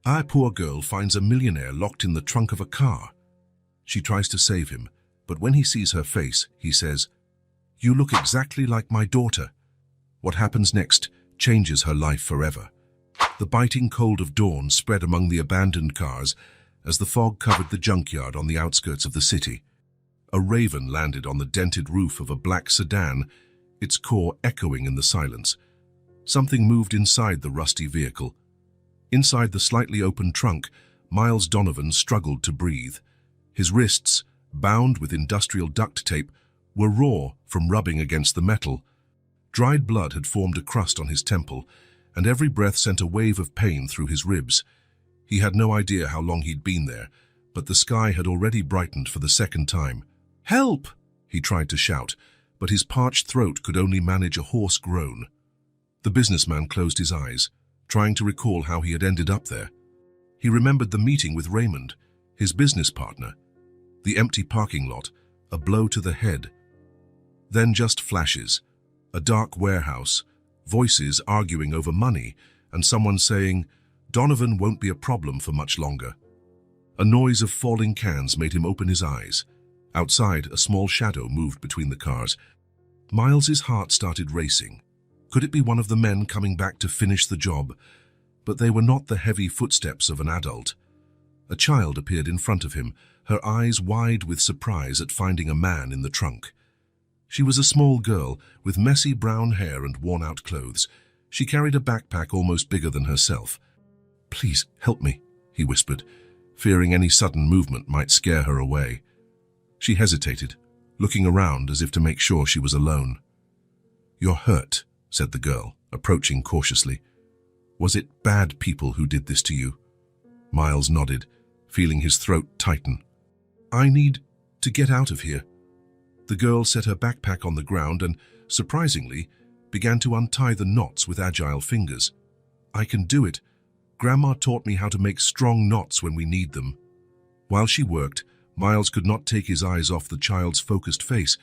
Our poor girl finds a millionaire locked in the trunk of a car. She tries to save him, but when he sees her face, he says, "You look exactly like my daughter." What happens next changes her life forever. The biting cold of dawn spread among the abandoned cars as the fog covered the junkyard on the outskirts of the city. A raven landed on the dented roof of a black sedan, its core echoing in the silence. Something moved inside the rusty vehicle. Inside the slightly open trunk, Miles Donovan struggled to breathe. His wrists, bound with industrial duct tape, were raw from rubbing against the metal. Dried blood had formed a crust on his temple, and every breath sent a wave of pain through his ribs. He had no idea how long he'd been there, but the sky had already brightened for the second time. "Help!" he tried to shout, but his parched throat could only manage a hoarse groan. The businessman closed his eyes, trying to recall how he had ended up there. He remembered the meeting with Raymond, his business partner, the empty parking lot, a blow to the head. Then just flashes, a dark warehouse, voices arguing over money, and someone saying, "Donovan won't be a problem for much longer." A noise of falling cans made him open his eyes. Outside, a small shadow moved between the cars. Miles's heart started racing. Could it be one of the men coming back to finish the job? But they were not the heavy footsteps of an adult. A child appeared in front of him, her eyes wide with surprise at finding a man in the trunk. She was a small girl with messy brown hair and worn-out clothes. She carried a backpack almost bigger than herself. "Please, help me," he whispered, fearing any sudden movement might scare her away. She hesitated, looking around as if to make sure she was alone. "You're hurt," said the girl, approaching cautiously. "Was it bad people who did this to you?" Miles nodded, feeling his throat tighten. "I need to get out of here." The girl set her backpack on the ground and, surprisingly, began to untie the knots with agile fingers. "I can do it. Grandma taught me how to make strong knots when we need them." While she worked, Miles could not take his eyes off the child's focused face.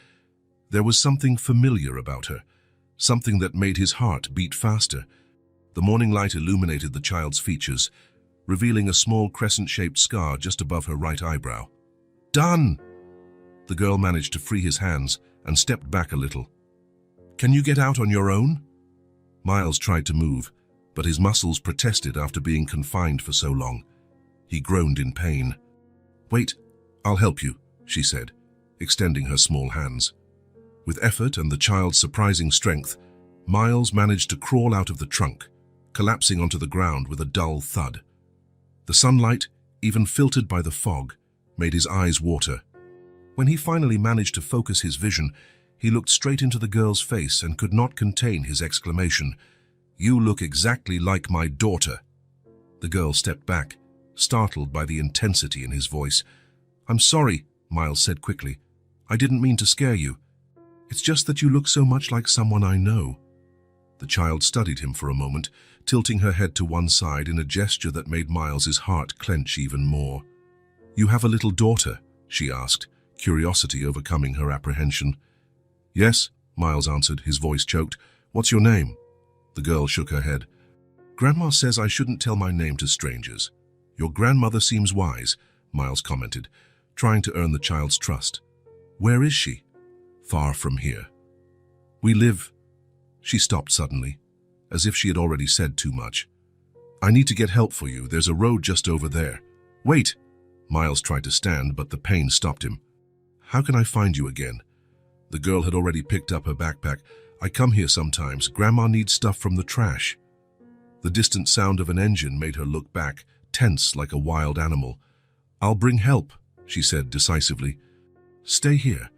There was something familiar about her, something that made his heart beat faster. The morning light illuminated the child's features, revealing a small crescent-shaped scar just above her right eyebrow. "Done!" The girl managed to free his hands and stepped back a little. "Can you get out on your own?" Miles tried to move, but his muscles protested after being confined for so long. He groaned in pain. "Wait, I'll help you," she said, extending her small hands. With effort and the child's surprising strength, Miles managed to crawl out of the trunk, collapsing onto the ground with a dull thud. The sunlight, even filtered by the fog, made his eyes water. When he finally managed to focus his vision, he looked straight into the girl's face and could not contain his exclamation, "You look exactly like my daughter." The girl stepped back, startled by the intensity in his voice. "I'm sorry," Miles said quickly. "I didn't mean to scare you. It's just that you look so much like someone I know." The child studied him for a moment, tilting her head to one side in a gesture that made Miles's heart clench even more. "You have a little daughter?" she asked, curiosity overcoming her apprehension. "Yes," Miles answered, his voice choked. "What's your name?" The girl shook her head. "Grandma says I shouldn't tell my name to strangers." "Your grandmother seems wise," Miles commented, trying to earn the child's trust. "Where is she?" "Far from here. We live—" She stopped suddenly, as if she had already said too much. "I need to get help for you. There's a road just over there." "Wait!" Miles tried to stand, but the pain stopped him. "How can I find you again?" The girl had already picked up her backpack. "I come here sometimes. Grandma needs stuff from the trash." The distant sound of an engine made her look back, tense like a wild animal. "I'll bring help," she said decisively. "Stay here."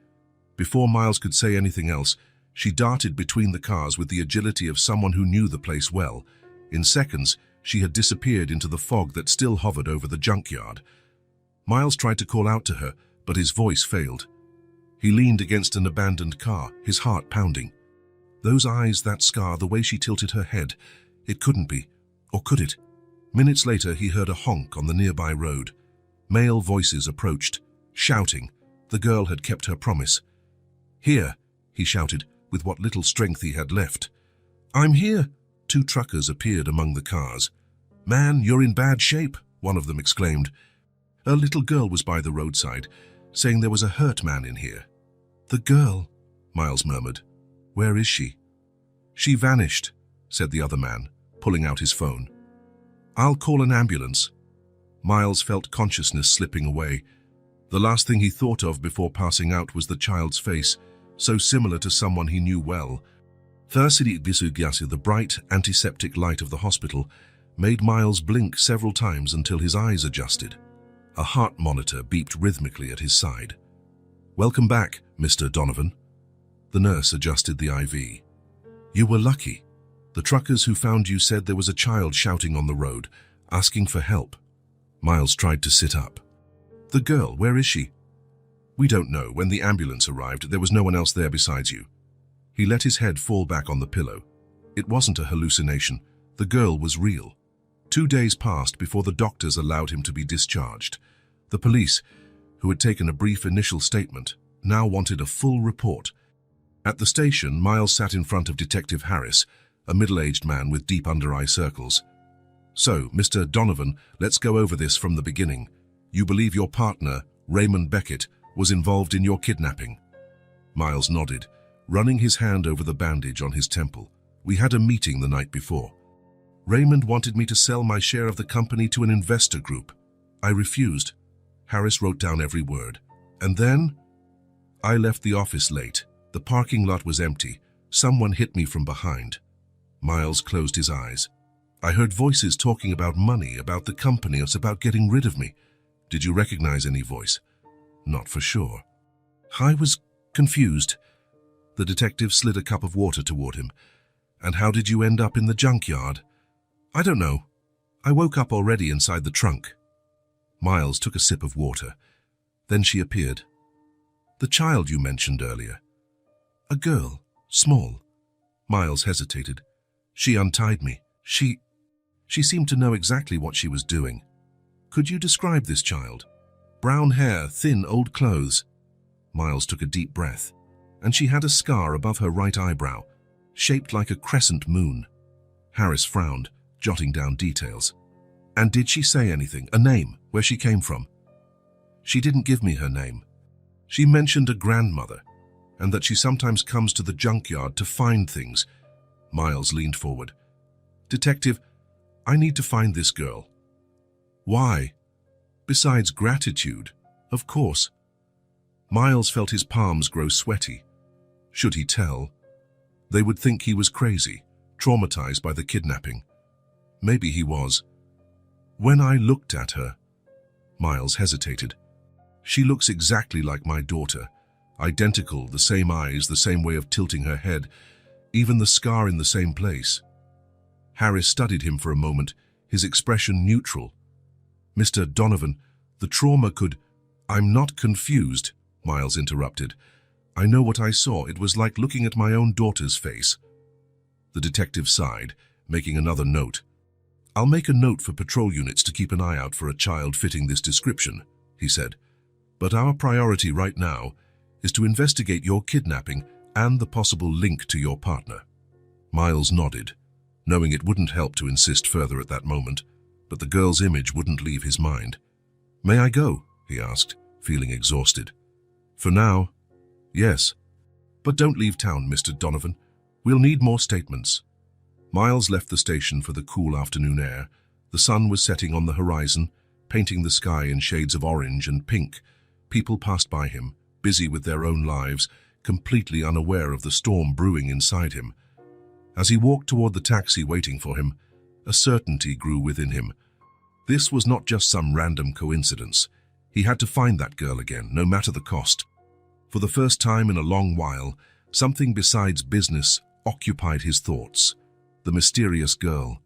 Before Miles could say anything else, she darted between the cars with the agility of someone who knew the place well. In seconds, she had disappeared into the fog that still hovered over the junkyard. Miles tried to call out to her, but his voice failed. He leaned against an abandoned car, his heart pounding. Those eyes, that scar, the way she tilted her head. It couldn't be. Or could it? Minutes later, he heard a honk on the nearby road. Male voices approached, shouting. The girl had kept her promise. "Here," he shouted, with what little strength he had left. "I'm here." Two truckers appeared among the cars. "Man, you're in bad shape," one of them exclaimed. A little girl was by the roadside, saying there was a hurt man in here. "The girl," Miles murmured. "Where is she?" "She vanished," said the other man, pulling out his phone. "I'll call an ambulance." Miles felt consciousness slipping away. The last thing he thought of before passing out was the child's face, so similar to someone he knew well. The bright, antiseptic light of the hospital made Miles blink several times until his eyes adjusted. A heart monitor beeped rhythmically at his side. "Welcome back, Mr. Donovan." The nurse adjusted the IV. "You were lucky. The truckers who found you said there was a child shouting on the road, asking for help." Miles tried to sit up. "The girl, where is she?" "We don't know. When the ambulance arrived, there was no one else there besides you." He let his head fall back on the pillow. It wasn't a hallucination. The girl was real. 2 days passed before the doctors allowed him to be discharged. The police, who had taken a brief initial statement, now wanted a full report. At the station, Miles sat in front of Detective Harris, a middle-aged man with deep under-eye circles. "So, Mr. Donovan, let's go over this from the beginning. You believe your partner, Raymond Beckett, was involved in your kidnapping?" Miles nodded, running his hand over the bandage on his temple. "We had a meeting the night before. Raymond wanted me to sell my share of the company to an investor group. I refused." Harris wrote down every word. "And then? I left the office late. The parking lot was empty. Someone hit me from behind." Miles closed his eyes. "I heard voices talking about money, about the company, it's about getting rid of me." "Did you recognize any voice?" "Not for sure." "I was confused." The detective slid a cup of water toward him. "And how did you end up in the junkyard?" "I don't know. I woke up already inside the trunk." Miles took a sip of water. Then she appeared. "The child you mentioned earlier." "A girl, small." Miles hesitated. "She untied me. She seemed to know exactly what she was doing." "Could you describe this child?" "Brown hair, thin, old clothes." Miles took a deep breath. "And she had a scar above her right eyebrow, shaped like a crescent moon." Harris frowned, jotting down details. "And did she say anything, a name, where she came from?" "She didn't give me her name. She mentioned a grandmother, and that she sometimes comes to the junkyard to find things." Miles leaned forward. "Detective, I need to find this girl." "Why?" "Besides gratitude, of course." Miles felt his palms grow sweaty. Should he tell? They would think he was crazy, traumatized by the kidnapping. Maybe he was. "When I looked at her," Miles hesitated. "She looks exactly like my daughter. Identical, the same eyes, the same way of tilting her head, even the scar in the same place." Harris studied him for a moment, his expression neutral. "Mr. Donovan, the trauma could—" "I'm not confused," Miles interrupted. "I know what I saw. It was like looking at my own daughter's face." The detective sighed, making another note. "I'll make a note for patrol units to keep an eye out for a child fitting this description," he said. "But our priority right now is to investigate your kidnapping and the possible link to your partner." Miles nodded, knowing it wouldn't help to insist further at that moment, but the girl's image wouldn't leave his mind. "May I go?" he asked, feeling exhausted. "For now, yes. But don't leave town, Mr. Donovan. We'll need more statements." Miles left the station for the cool afternoon air. The sun was setting on the horizon, painting the sky in shades of orange and pink. People passed by him, busy with their own lives, completely unaware of the storm brewing inside him. As he walked toward the taxi waiting for him, a certainty grew within him. This was not just some random coincidence. He had to find that girl again, no matter the cost. For the first time in a long while, something besides business occupied his thoughts. The mysterious girl,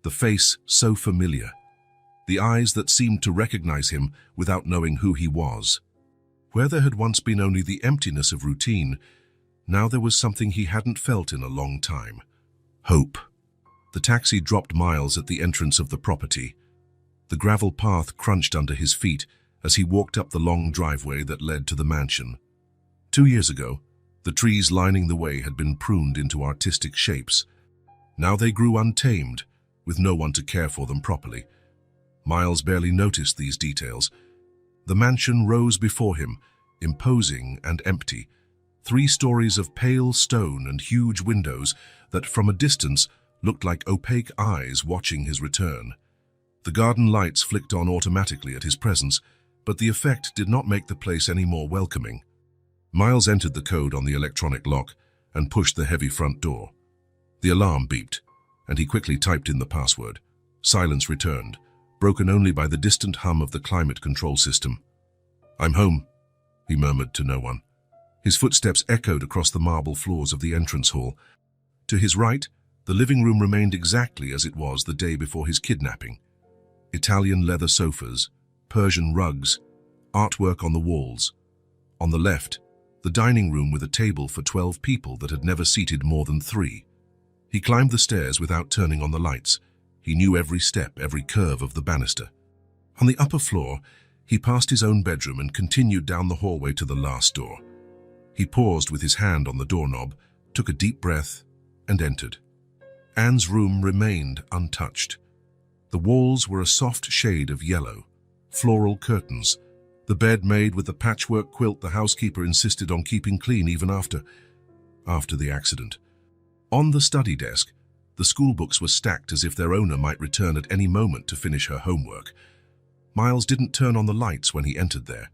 the face so familiar, the eyes that seemed to recognize him without knowing who he was. Where there had once been only the emptiness of routine, now there was something he hadn't felt in a long time. Hope. The taxi dropped Miles at the entrance of the property. The gravel path crunched under his feet as he walked up the long driveway that led to the mansion. 2 years ago, the trees lining the way had been pruned into artistic shapes. Now they grew untamed, with no one to care for them properly. Miles barely noticed these details. The mansion rose before him, imposing and empty. 3 stories of pale stone and huge windows that, from a distance, looked like opaque eyes watching his return. The garden lights flicked on automatically at his presence, but the effect did not make the place any more welcoming. Miles entered the code on the electronic lock and pushed the heavy front door. The alarm beeped, and he quickly typed in the password. Silence returned, broken only by the distant hum of the climate control system. "I'm home," he murmured to no one. His footsteps echoed across the marble floors of the entrance hall. To his right, the living room remained exactly as it was the day before his kidnapping. Italian leather sofas, Persian rugs, artwork on the walls. On the left, the dining room with a table for 12 people that had never seated more than 3. He climbed the stairs without turning on the lights. He knew every step, every curve of the banister. On the upper floor, he passed his own bedroom and continued down the hallway to the last door. He paused with his hand on the doorknob, took a deep breath, and entered. Anne's room remained untouched. The walls were a soft shade of yellow, floral curtains, the bed made with the patchwork quilt the housekeeper insisted on keeping clean even after the accident. On the study desk, the school books were stacked as if their owner might return at any moment to finish her homework. Miles didn't turn on the lights when he entered there.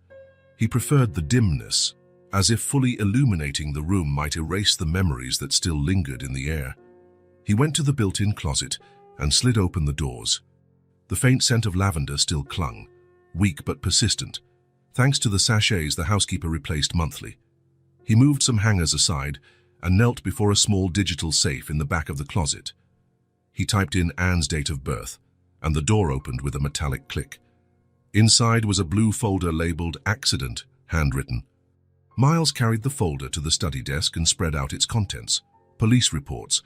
He preferred the dimness, as if fully illuminating the room might erase the memories that still lingered in the air. He went to the built-in closet and slid open the doors. The faint scent of lavender still clung, weak but persistent, thanks to the sachets the housekeeper replaced monthly. He moved some hangers aside and knelt before a small digital safe in the back of the closet. He typed in Anne's date of birth, and the door opened with a metallic click. Inside was a blue folder labeled Accident, handwritten. Miles carried the folder to the study desk and spread out its contents. Police reports,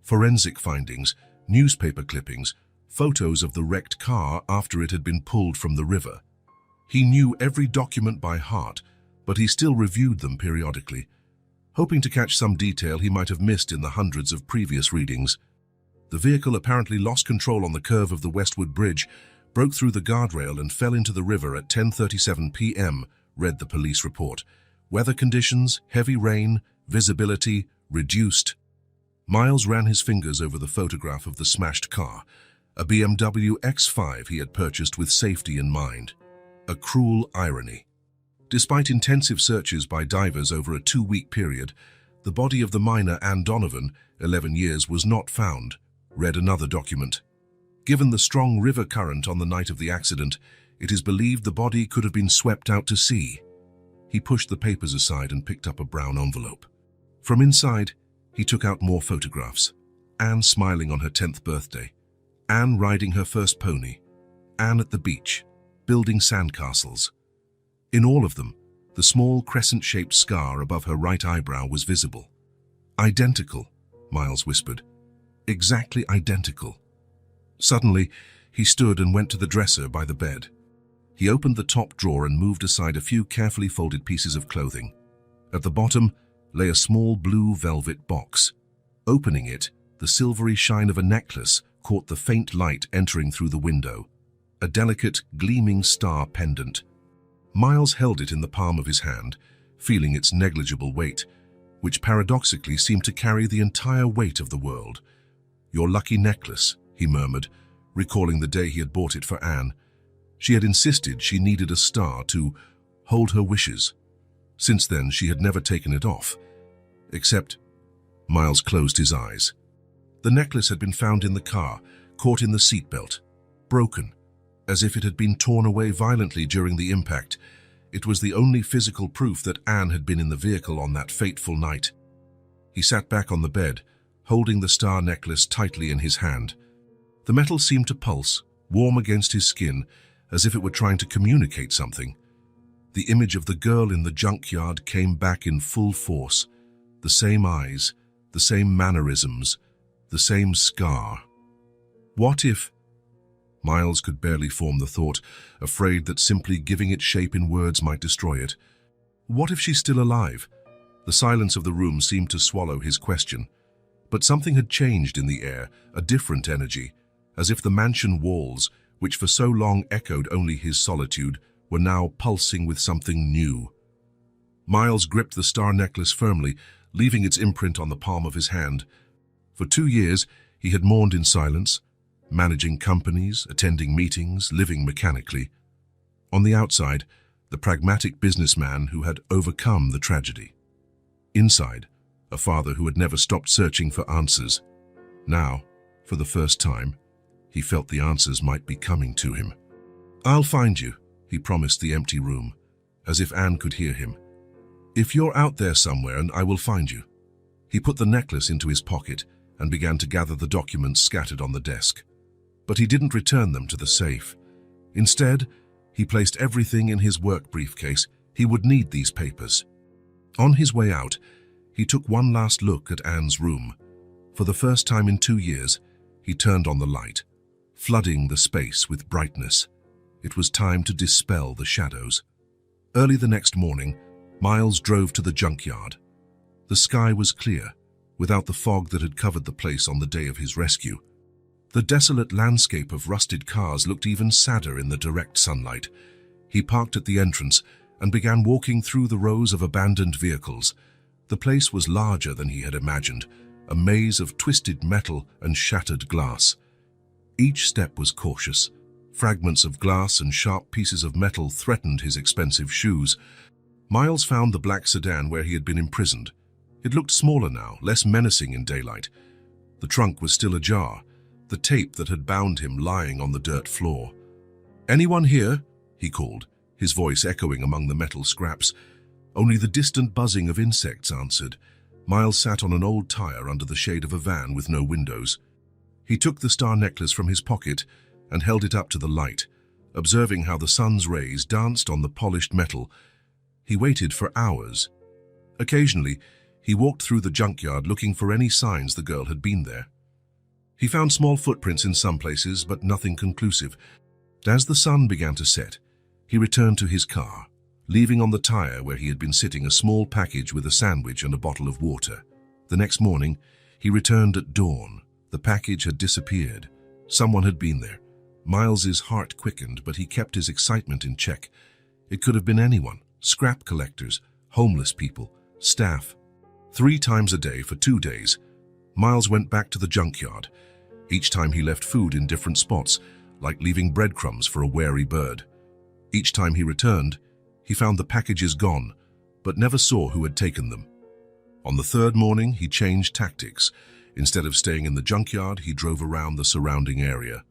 forensic findings, newspaper clippings, photos of the wrecked car after it had been pulled from the river. He knew every document by heart, but he still reviewed them periodically, hoping to catch some detail he might have missed in the hundreds of previous readings. The vehicle apparently lost control on the curve of the Westwood Bridge, broke through the guardrail and fell into the river at 10:37 p.m., read the police report. Weather conditions, heavy rain, visibility, reduced. Miles ran his fingers over the photograph of the smashed car, a BMW X5 he had purchased with safety in mind. A cruel irony. Despite intensive searches by divers over a 2-week period, the body of the miner Anne Donovan, 11 years, was not found, read another document. Given the strong river current on the night of the accident, it is believed the body could have been swept out to sea. He pushed the papers aside and picked up a brown envelope. From inside, he took out more photographs. Anne smiling on her 10th birthday. Anne riding her first pony. Anne at the beach, building sandcastles. In all of them, the small crescent-shaped scar above her right eyebrow was visible. Identical, Miles whispered. Exactly identical. Suddenly, he stood and went to the dresser by the bed. He opened the top drawer and moved aside a few carefully folded pieces of clothing. At the bottom lay a small blue velvet box. Opening it, the silvery shine of a necklace caught the faint light entering through the window. A delicate, gleaming star pendant. Miles held it in the palm of his hand, feeling its negligible weight, which paradoxically seemed to carry the entire weight of the world. "Your lucky necklace," he murmured, recalling the day he had bought it for Anne. She had insisted she needed a star to hold her wishes. Since then, she had never taken it off. Except, Miles closed his eyes. The necklace had been found in the car, caught in the seatbelt, broken, as if it had been torn away violently during the impact. It was the only physical proof that Anne had been in the vehicle on that fateful night. He sat back on the bed, holding the star necklace tightly in his hand. The metal seemed to pulse, warm against his skin, as if it were trying to communicate something. The image of the girl in the junkyard came back in full force. The same eyes, the same mannerisms, the same scar. What if... Miles could barely form the thought, afraid that simply giving it shape in words might destroy it. What if she's still alive? The silence of the room seemed to swallow his question. But something had changed in the air, a different energy, as if the mansion walls, which for so long echoed only his solitude, were now pulsing with something new. Miles gripped the star necklace firmly, leaving its imprint on the palm of his hand. For 2 years, he had mourned in silence, managing companies, attending meetings, living mechanically. On the outside, the pragmatic businessman who had overcome the tragedy. Inside, a father who had never stopped searching for answers. Now, for the first time, he felt the answers might be coming to him. "I'll find you," he promised the empty room, as if Anne could hear him. "If you're out there somewhere, and I will find you." He put the necklace into his pocket and began to gather the documents scattered on the desk. But he didn't return them to the safe. Instead, he placed everything in his work briefcase. He would need these papers. On his way out, he took one last look at Anne's room. For the first time in 2 years, he turned on the light, flooding the space with brightness. It was time to dispel the shadows. Early the next morning, Miles drove to the junkyard. The sky was clear, without the fog that had covered the place on the day of his rescue. The desolate landscape of rusted cars looked even sadder in the direct sunlight. He parked at the entrance and began walking through the rows of abandoned vehicles. The place was larger than he had imagined, a maze of twisted metal and shattered glass. Each step was cautious. Fragments of glass and sharp pieces of metal threatened his expensive shoes. Miles found the black sedan where he had been imprisoned. It looked smaller now, less menacing in daylight. The trunk was still ajar, the tape that had bound him lying on the dirt floor. "Anyone here?" he called, his voice echoing among the metal scraps. Only the distant buzzing of insects answered. Miles sat on an old tire under the shade of a van with no windows. He took the star necklace from his pocket and held it up to the light, observing how the sun's rays danced on the polished metal. He waited for hours. Occasionally, he walked through the junkyard looking for any signs the girl had been there. He found small footprints in some places, but nothing conclusive. As the sun began to set, he returned to his car, leaving on the tire where he had been sitting a small package with a sandwich and a bottle of water. The next morning, he returned at dawn. The package had disappeared. Someone had been there. Miles's heart quickened, but he kept his excitement in check. It could have been anyone: scrap collectors, homeless people, staff. 3 times a day for 2 days, Miles went back to the junkyard. Each time he left food in different spots, like leaving breadcrumbs for a wary bird. Each time he returned, he found the packages gone, but never saw who had taken them. On the 3rd morning, he changed tactics. Instead of staying in the junkyard, he drove around the surrounding area.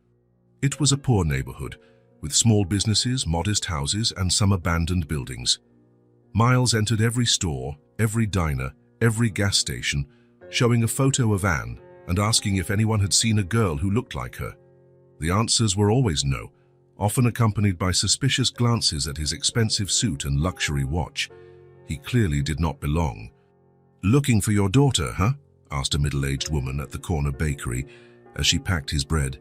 It was a poor neighborhood, with small businesses, modest houses, and some abandoned buildings. Miles entered every store, every diner, every gas station, showing a photo of Anne and asking if anyone had seen a girl who looked like her. The answers were always no, often accompanied by suspicious glances at his expensive suit and luxury watch. He clearly did not belong. "Looking for your daughter, huh?" asked a middle-aged woman at the corner bakery as she packed his bread.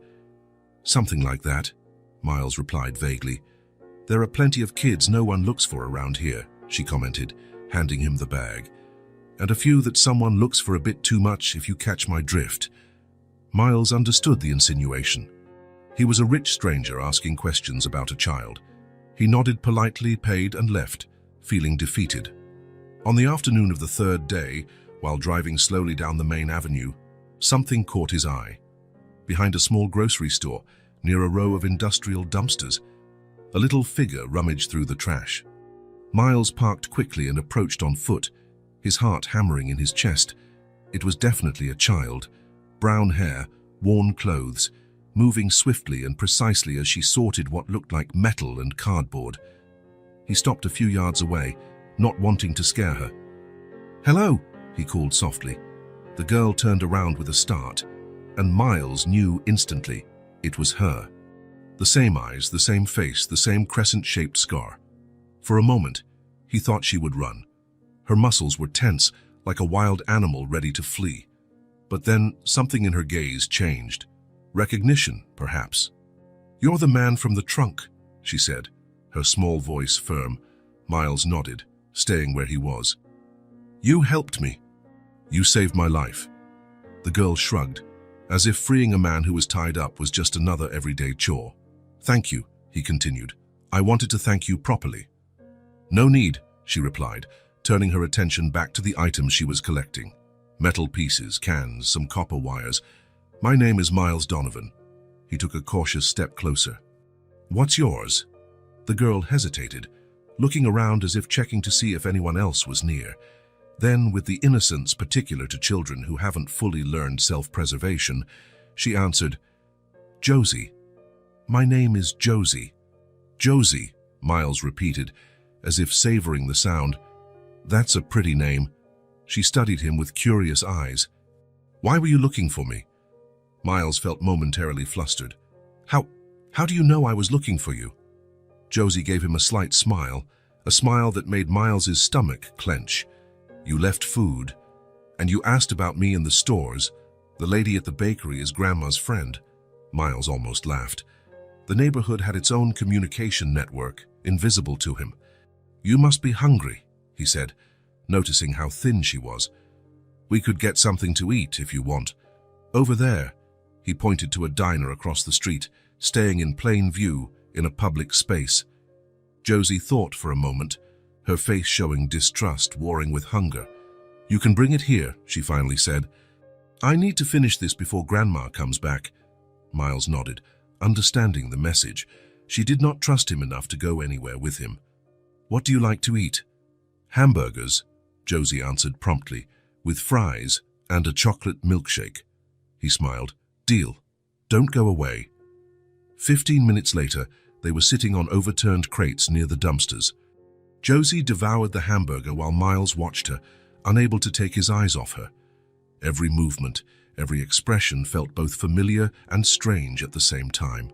"Something like that," Miles replied vaguely. "There are plenty of kids no one looks for around here," she commented, handing him the bag. "And a few that someone looks for a bit too much, if you catch my drift." Miles understood the insinuation. He was a rich stranger asking questions about a child. He nodded politely, paid, and left, feeling defeated. On the afternoon of the 3rd day, while driving slowly down the main avenue, something caught his eye. Behind a small grocery store, near a row of industrial dumpsters, a little figure rummaged through the trash. Miles parked quickly and approached on foot, his heart hammering in his chest. It was definitely a child. Brown hair, worn clothes, moving swiftly and precisely as she sorted what looked like metal and cardboard. He stopped a few yards away, not wanting to scare her. "Hello," he called softly. The girl turned around with a start, and Miles knew instantly it was her. The same eyes, the same face, the same crescent-shaped scar. For a moment, he thought she would run. Her muscles were tense, like a wild animal ready to flee. But then something in her gaze changed. Recognition, perhaps. "You're the man from the trunk," she said, her small voice firm. Miles nodded, staying where he was. "You helped me. You saved my life." The girl shrugged. as if freeing a man who was tied up was just another everyday chore. "Thank you," he continued. "I wanted to thank you properly." "No need," she replied, turning her attention back to the items she was collecting. Metal pieces, cans, some copper wires. "My name is Miles Donovan." He took a cautious step closer. "What's yours?" The girl hesitated, looking around as if checking to see if anyone else was near. Then, with the innocence particular to children who haven't fully learned self-preservation, she answered, "Josie. My name is Josie." "Josie," Miles repeated, as if savoring the sound. "That's a pretty name." She studied him with curious eyes. "Why were you looking for me?" Miles felt momentarily flustered. How do you know I was looking for you?" Josie gave him a slight smile, a smile that made Miles's stomach clench. "You left food, and you asked about me in the stores. The lady at the bakery is Grandma's friend." Miles almost laughed. The neighborhood had its own communication network, invisible to him. "You must be hungry," he said, noticing how thin she was. "We could get something to eat if you want. Over there." He pointed to a diner across the street, staying in plain view in a public space. Josie thought for a moment, her face showing distrust warring with hunger. "You can bring it here," she finally said. "I need to finish this before Grandma comes back." Miles nodded, understanding the message. She did not trust him enough to go anywhere with him. "What do you like to eat?" "Hamburgers," Josie answered promptly, "with fries and a chocolate milkshake." He smiled. "Deal. Don't go away." 15 minutes later, they were sitting on overturned crates near the dumpsters. Josie devoured the hamburger while Miles watched her, unable to take his eyes off her. Every movement, every expression felt both familiar and strange at the same time.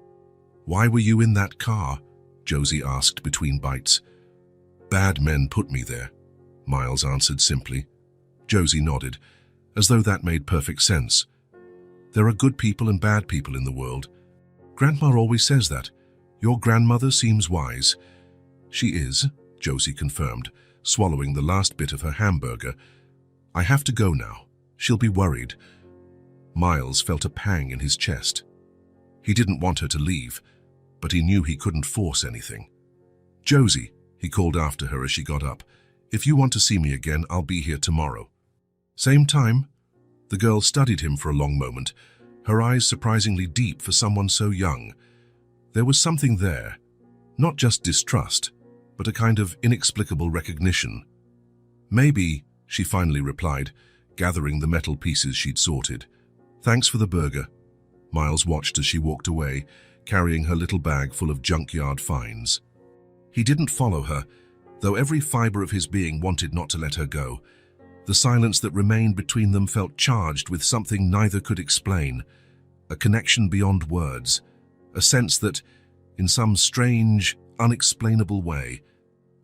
"Why were you in that car?" Josie asked between bites. "Bad men put me there," Miles answered simply. Josie nodded, as though that made perfect sense. "There are good people and bad people in the world. Grandma always says that. Your grandmother seems wise." "She is," Josie confirmed, swallowing the last bit of her hamburger. "I have to go now. She'll be worried." Miles felt a pang in his chest. He didn't want her to leave, but he knew he couldn't force anything. "Josie," he called after her as she got up, "if you want to see me again, I'll be here tomorrow." "Same time?" The girl studied him for a long moment, her eyes surprisingly deep for someone so young. There was something there, not just distrust, but a kind of inexplicable recognition. "Maybe," she finally replied, gathering the metal pieces she'd sorted. "Thanks for the burger." Miles watched as she walked away, carrying her little bag full of junkyard finds. He didn't follow her, though every fiber of his being wanted not to let her go. The silence that remained between them felt charged with something neither could explain, a connection beyond words, a sense that, in some strange, unexplainable way,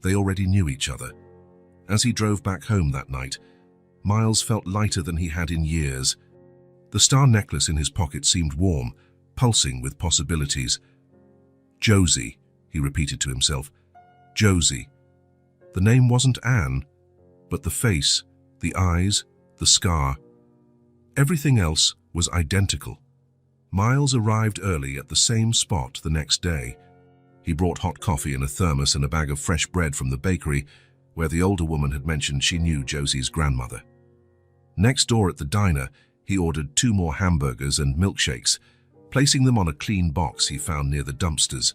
they already knew each other. As he drove back home that night, Miles felt lighter than he had in years. The star necklace in his pocket seemed warm, pulsing with possibilities. "Josie," he repeated to himself. "Josie." The name wasn't Anne, but the face, the eyes, the scar. Everything else was identical. Miles arrived early at the same spot the next day. He brought hot coffee in a thermos and a bag of fresh bread from the bakery, where the older woman had mentioned she knew Josie's grandmother. Next door at the diner, he ordered 2 more hamburgers and milkshakes, placing them on a clean box he found near the dumpsters.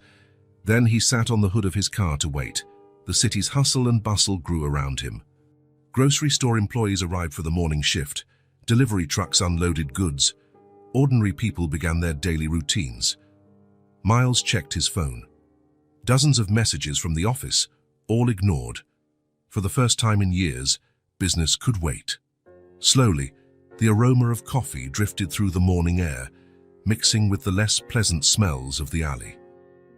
Then he sat on the hood of his car to wait. The city's hustle and bustle grew around him. Grocery store employees arrived for the morning shift. Delivery trucks unloaded goods. Ordinary people began their daily routines. Miles checked his phone. Dozens of messages from the office, all ignored. For the first time in years, business could wait. Slowly, the aroma of coffee drifted through the morning air, mixing with the less pleasant smells of the alley.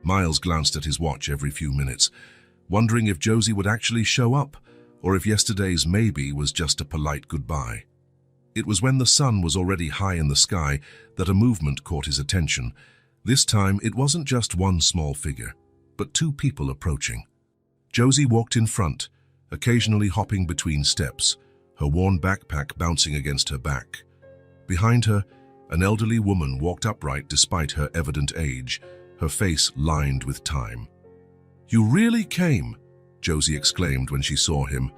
Miles glanced at his watch every few minutes, wondering if Josie would actually show up, or if yesterday's maybe was just a polite goodbye. It was when the sun was already high in the sky that a movement caught his attention. This time, it wasn't just one small figure, but 2 people approaching. Josie walked in front, occasionally hopping between steps, her worn backpack bouncing against her back. Behind her, An elderly woman walked upright despite her evident age, her face lined with time. "You really came," Josie exclaimed when she saw him,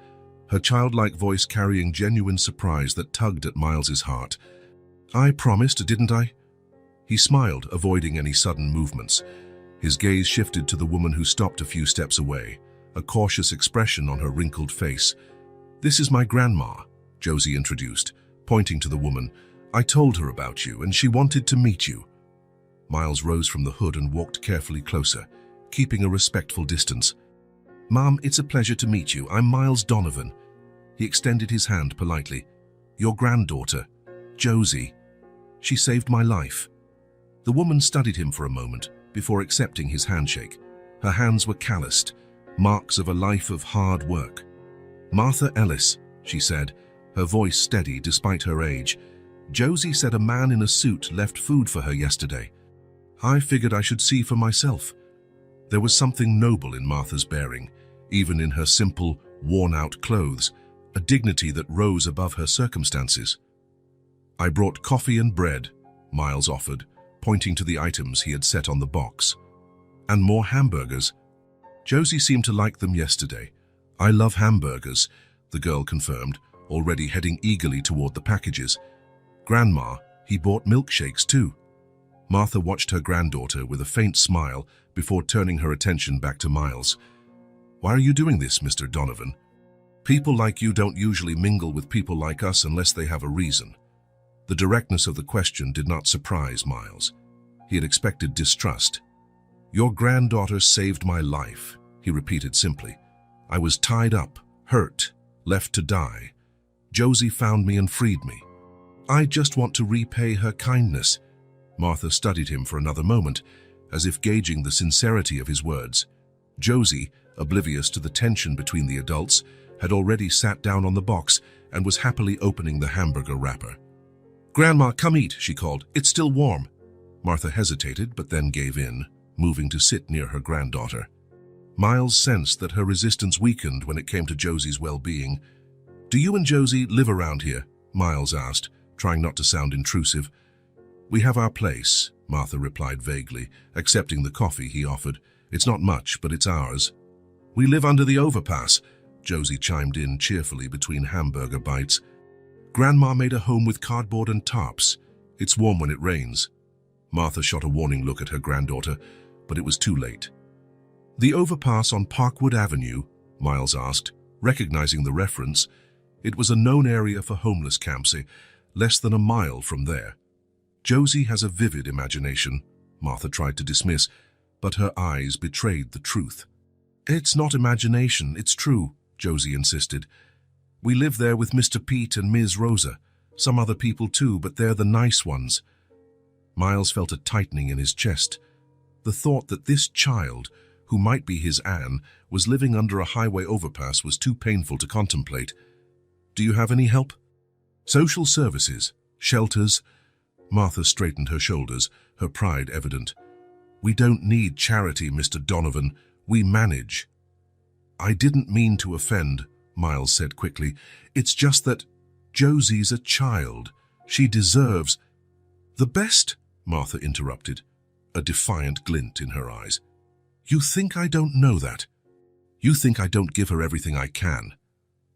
her childlike voice carrying genuine surprise that tugged at Miles's heart. "I promised, didn't I?" He smiled, avoiding any sudden movements. His gaze shifted to the woman who stopped a few steps away, a cautious expression on her wrinkled face. "This is my grandma," Josie introduced, pointing to the woman. "I told her about you, and she wanted to meet you." Miles rose from the hood and walked carefully closer, keeping a respectful distance. "Mom, it's a pleasure to meet you. I'm Miles Donovan." He extended his hand politely. "Your granddaughter, Josie. She saved my life." The woman studied him for a moment before accepting his handshake. Her hands were calloused, marks of a life of hard work. "Martha Ellis," she said, her voice steady despite her age. "Josie said a man in a suit left food for her yesterday. I figured I should see for myself." There was something noble in Martha's bearing, even in her simple, worn-out clothes, a dignity that rose above her circumstances. "I brought coffee and bread," Miles offered, pointing to the items he had set on the box. "And more hamburgers. Josie seemed to like them yesterday." "I love hamburgers," the girl confirmed, already heading eagerly toward the packages. "Grandma, he bought milkshakes too." Martha watched her granddaughter with a faint smile before turning her attention back to Miles. "Why are you doing this, Mr. Donovan? People like you don't usually mingle with people like us unless they have a reason." The directness of the question did not surprise Miles. He had expected distrust. "Your granddaughter saved my life," he repeated simply. "I was tied up, hurt, left to die. Josie found me and freed me. I just want to repay her kindness." Martha studied him for another moment, as if gauging the sincerity of his words. Josie, oblivious to the tension between the adults, had already sat down on the box and was happily opening the hamburger wrapper. "Grandma, come eat," she called. "It's still warm." Martha hesitated, but then gave in, moving to sit near her granddaughter. Miles sensed that her resistance weakened when it came to Josie's well-being. "Do you and Josie live around here?" Miles asked, trying not to sound intrusive. "We have our place," Martha replied vaguely, accepting the coffee he offered. "It's not much, but it's ours." "We live under the overpass," Josie chimed in cheerfully between hamburger bites. "Grandma made a home with cardboard and tarps. It's warm when it rains." Martha shot a warning look at her granddaughter, but it was too late. "The overpass on Parkwood Avenue?" Miles asked, recognizing the reference. It was a known area for homeless camps, less than a mile from there. "Josie has a vivid imagination," Martha tried to dismiss, but her eyes betrayed the truth. "It's not imagination, it's true," Josie insisted. "We live there with Mr. Pete and Ms. Rosa. Some other people too, but they're the nice ones." Miles felt a tightening in his chest. The thought that this child, who might be his Anne, was living under a highway overpass was too painful to contemplate. "Do you have any help?" "Social services, shelters." Martha straightened her shoulders, her pride evident. "We don't need charity, Mr. Donovan. We manage." "I didn't mean to offend," Miles said quickly. "It's just that Josie's a child. She deserves—" "The best," Martha interrupted, a defiant glint in her eyes. "You think I don't know that? You think I don't give her everything I can?"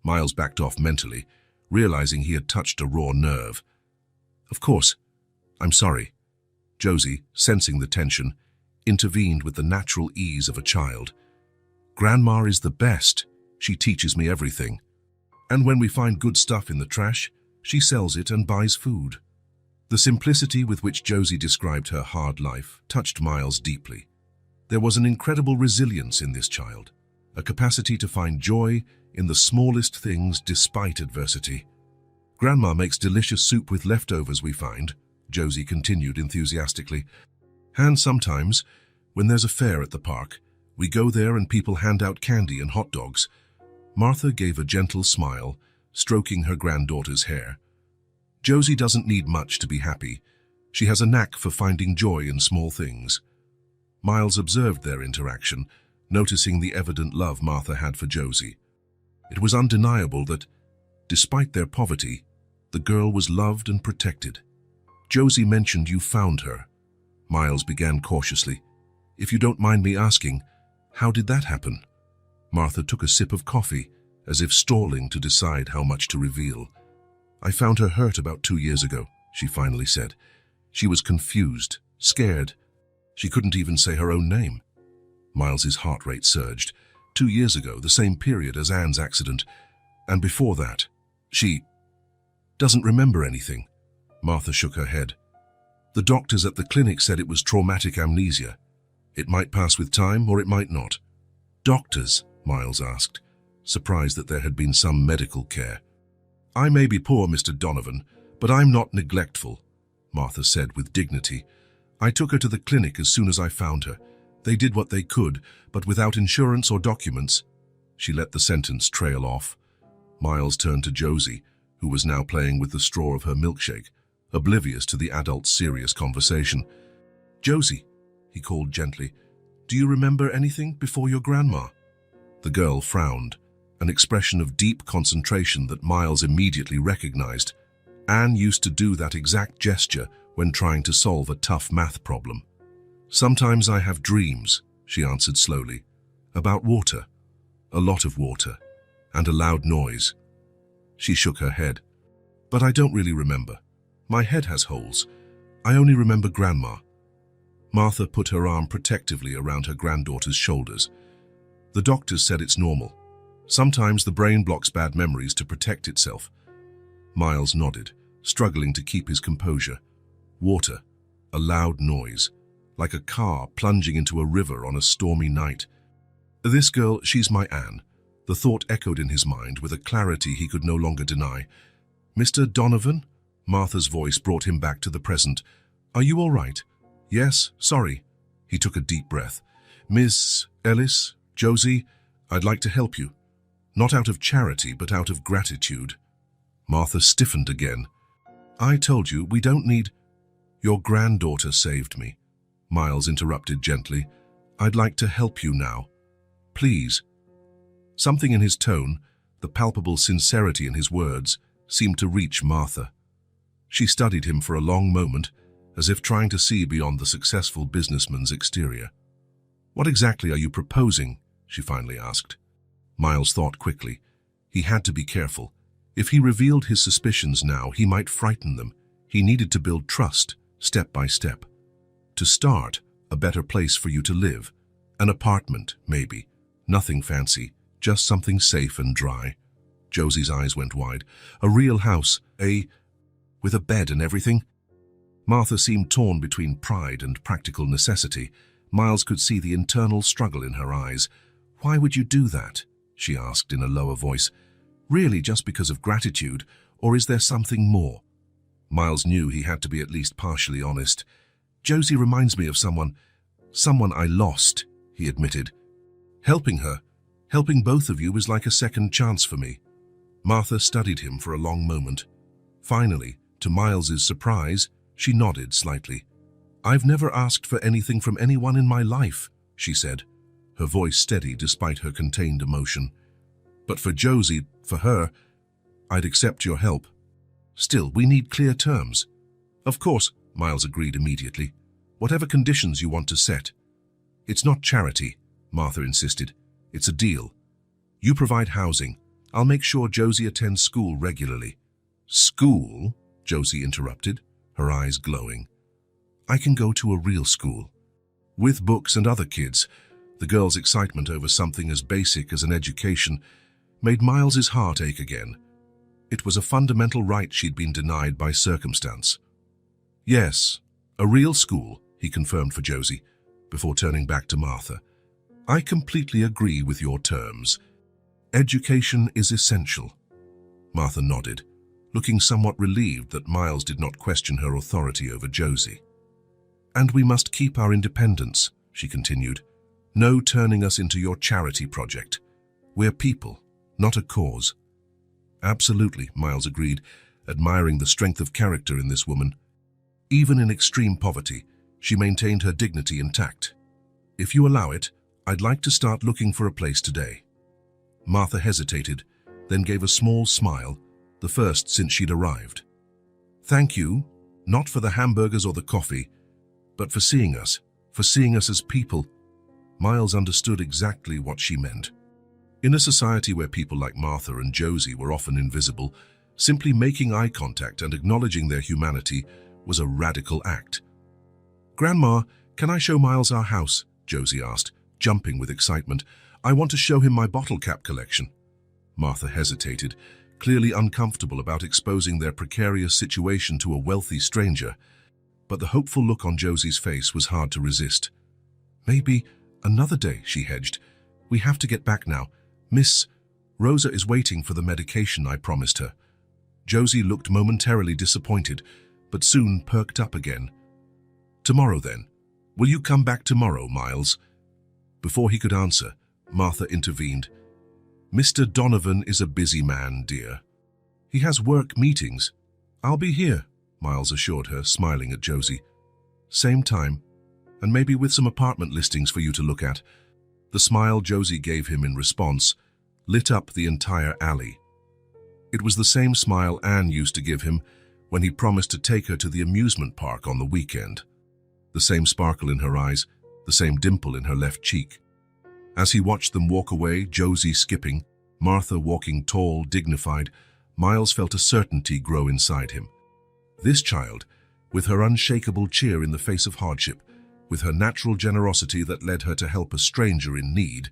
Miles backed off mentally, realizing he had touched a raw nerve. "Of course. I'm sorry." Josie, sensing the tension, intervened with the natural ease of a child. "Grandma is the best. She teaches me everything. And when we find good stuff in the trash, she sells it and buys food." The simplicity with which Josie described her hard life touched Miles deeply. There was an incredible resilience in this child, a capacity to find joy in the smallest things despite adversity. "Grandma makes delicious soup with leftovers, we find," Josie continued enthusiastically. "And sometimes, when there's a fair at the park, we go there and people hand out candy and hot dogs." Martha gave a gentle smile, stroking her granddaughter's hair. "Josie doesn't need much to be happy. She has a knack for finding joy in small things." Miles observed their interaction, noticing the evident love Martha had for Josie. It was undeniable that, despite their poverty, the girl was loved and protected. Josie mentioned you found her. Miles began cautiously. If you don't mind me asking, how did that happen? Martha took a sip of coffee, as if stalling to decide how much to reveal. I found her hurt about 2 years ago, she finally said. She was confused, scared. She couldn't even say her own name. Miles's heart rate surged. 2 years ago, the same period as Anne's accident. And before that, she doesn't remember anything. Martha shook her head. The doctors at the clinic said it was traumatic amnesia. It might pass with time or it might not. Doctors? Miles asked, surprised that there had been some medical care. I may be poor, Mr. Donovan, but I'm not neglectful, Martha said with dignity. I took her to the clinic as soon as I found her. They did what they could, but without insurance or documents. She let the sentence trail off. Miles turned to Josie, who was now playing with the straw of her milkshake, oblivious to the adult's serious conversation. Josie, he called gently, do you remember anything before your grandma? The girl frowned, an expression of deep concentration that Miles immediately recognized. Anne used to do that exact gesture when trying to solve a tough math problem. Sometimes I have dreams, she answered slowly, about water, a lot of water, and a loud noise. She shook her head. But I don't really remember. My head has holes. I only remember Grandma. Martha put her arm protectively around her granddaughter's shoulders. The doctors said it's normal. Sometimes the brain blocks bad memories to protect itself. Miles nodded, struggling to keep his composure. Water, a loud noise, like a car plunging into a river on a stormy night. This girl, she's my Anne. The thought echoed in his mind with a clarity he could no longer deny. Mr. Donovan? Martha's voice brought him back to the present. Are you all right? Yes, sorry. He took a deep breath. Miss Ellis, Josie, I'd like to help you. Not out of charity, but out of gratitude. Martha stiffened again. I told you, we don't need... Your granddaughter saved me. Miles interrupted gently. I'd like to help you now. Please. Something in his tone, the palpable sincerity in his words, seemed to reach Martha. She studied him for a long moment, as if trying to see beyond the successful businessman's exterior. What exactly are you proposing? She finally asked. Miles thought quickly. He had to be careful. If he revealed his suspicions now, he might frighten them. He needed to build trust, step by step. To start, a better place for you to live. An apartment, maybe. Nothing fancy, just something safe and dry. Josie's eyes went wide. A real house, with a bed and everything? Martha seemed torn between pride and practical necessity. Miles could see the internal struggle in her eyes. Why would you do that? She asked in a lower voice. Really just because of gratitude, or is there something more? Miles knew he had to be at least partially honest. Josie reminds me of someone I lost, he admitted. Helping her, helping both of you is like a second chance for me. Martha studied him for a long moment. Finally, to Miles's surprise, she nodded slightly. I've never asked for anything from anyone in my life, she said, her voice steady despite her contained emotion. But for Josie, for her, I'd accept your help. Still, we need clear terms. Of course, Miles agreed immediately. Whatever conditions you want to set. It's not charity, Martha insisted. It's a deal. You provide housing. I'll make sure Josie attends school regularly. School? Josie interrupted, her eyes glowing. I can go to a real school. With books and other kids. The girl's excitement over something as basic as an education made Miles's heart ache again. It was a fundamental right she'd been denied by circumstance. Yes, a real school, he confirmed for Josie, before turning back to Martha. I completely agree with your terms. Education is essential. Martha nodded, looking somewhat relieved that Miles did not question her authority over Josie. And we must keep our independence, she continued. No turning us into your charity project. We're people, not a cause. Absolutely, Miles agreed, admiring the strength of character in this woman. Even in extreme poverty, she maintained her dignity intact. If you allow it, I'd like to start looking for a place today. Martha hesitated, then gave a small smile, the first since she'd arrived. Thank you, Not for the hamburgers or the coffee, but for seeing us as people. Miles understood exactly what she meant. In a society where people like Martha and Josie were often invisible, simply making eye contact and acknowledging their humanity was a radical act. "Grandma, can I show Miles our house?" Josie asked, jumping with excitement. "I want to show him my bottle cap collection." Martha hesitated, clearly uncomfortable about exposing their precarious situation to a wealthy stranger. But the hopeful look on Josie's face was hard to resist. "Maybe another day," she hedged. "We have to get back now. Miss Rosa is waiting for the medication I promised her." Josie looked momentarily disappointed, but soon perked up again. "Tomorrow then. Will you come back tomorrow, Miles?" Before he could answer, Martha intervened. "Mr. Donovan is a busy man, dear. He has work meetings. I'll be here," Miles assured her, smiling at Josie. "Same time, and maybe with some apartment listings for you to look at." The smile Josie gave him in response lit up the entire alley. It was the same smile Anne used to give him when he promised to take her to the amusement park on the weekend. The same sparkle in her eyes, the same dimple in her left cheek. As he watched them walk away, Josie skipping, Martha walking tall, dignified, Miles felt a certainty grow inside him. This child, with her unshakable cheer in the face of hardship, with her natural generosity that led her to help a stranger in need,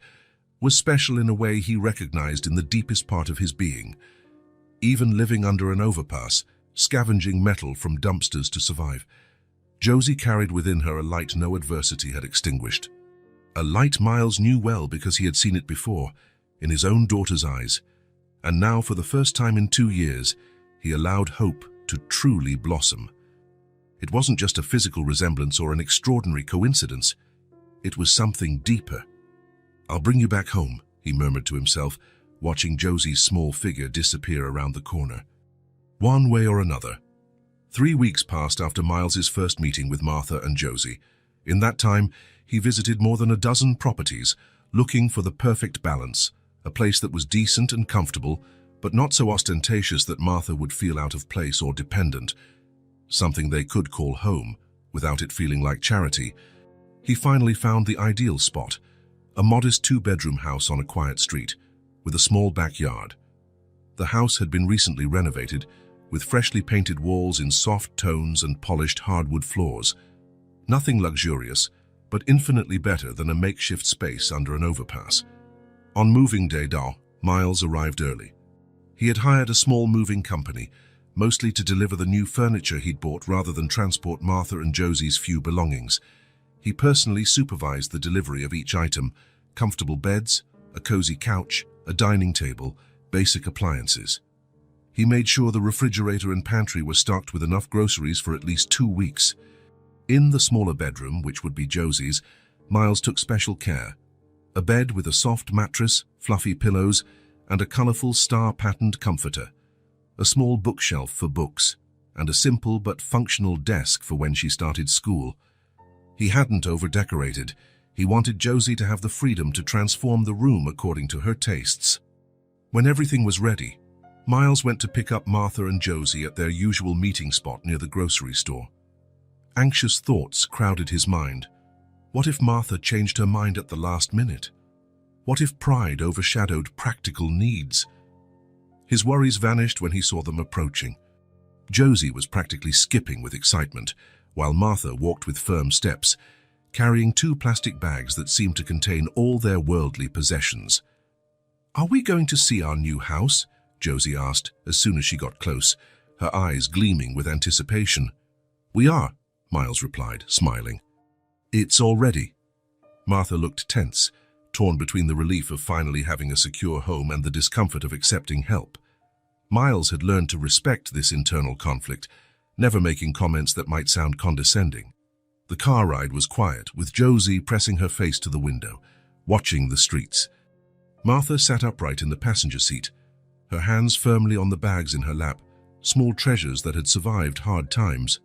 was special in a way he recognized in the deepest part of his being. Even living under an overpass, scavenging metal from dumpsters to survive, Josie carried within her a light no adversity had extinguished. A light Miles knew well because he had seen it before, in his own daughter's eyes. And now, for the first time in 2 years, he allowed hope to truly blossom. It wasn't just a physical resemblance or an extraordinary coincidence. It was something deeper. "I'll bring you back home," he murmured to himself, watching Josie's small figure disappear around the corner. One way or another. 3 weeks passed after Miles's first meeting with Martha and Josie. In that time, he visited more than a dozen properties, looking for the perfect balance, a place that was decent and comfortable, but not so ostentatious that Martha would feel out of place or dependent. Something they could call home, without it feeling like charity. He finally found the ideal spot, a modest 2-bedroom house on a quiet street, with a small backyard. The house had been recently renovated, with freshly painted walls in soft tones and polished hardwood floors. Nothing luxurious, but infinitely better than a makeshift space under an overpass. On moving day, Miles arrived early. He had hired a small moving company, mostly to deliver the new furniture he'd bought rather than transport Martha and Josie's few belongings. He personally supervised the delivery of each item: comfortable beds, a cozy couch, a dining table, basic appliances. He made sure the refrigerator and pantry were stocked with enough groceries for at least 2 weeks. In the smaller bedroom, which would be Josie's, Miles took special care. A bed with a soft mattress, fluffy pillows, and a colorful star-patterned comforter. A small bookshelf for books, and a simple but functional desk for when she started school. He hadn't over-decorated. He wanted Josie to have the freedom to transform the room according to her tastes. When everything was ready, Miles went to pick up Martha and Josie at their usual meeting spot near the grocery store. Anxious thoughts crowded his mind. What if Martha changed her mind at the last minute? What if pride overshadowed practical needs? His worries vanished when he saw them approaching. Josie was practically skipping with excitement, while Martha walked with firm steps, carrying 2 plastic bags that seemed to contain all their worldly possessions. "Are we going to see our new house?" Josie asked as soon as she got close, her eyes gleaming with anticipation. "We are," Miles replied, smiling. "It's all ready." Martha looked tense, torn between the relief of finally having a secure home and the discomfort of accepting help. Miles had learned to respect this internal conflict, never making comments that might sound condescending. The car ride was quiet, with Josie pressing her face to the window, watching the streets. Martha sat upright in the passenger seat, her hands firmly on the bags in her lap, small treasures that had survived hard times.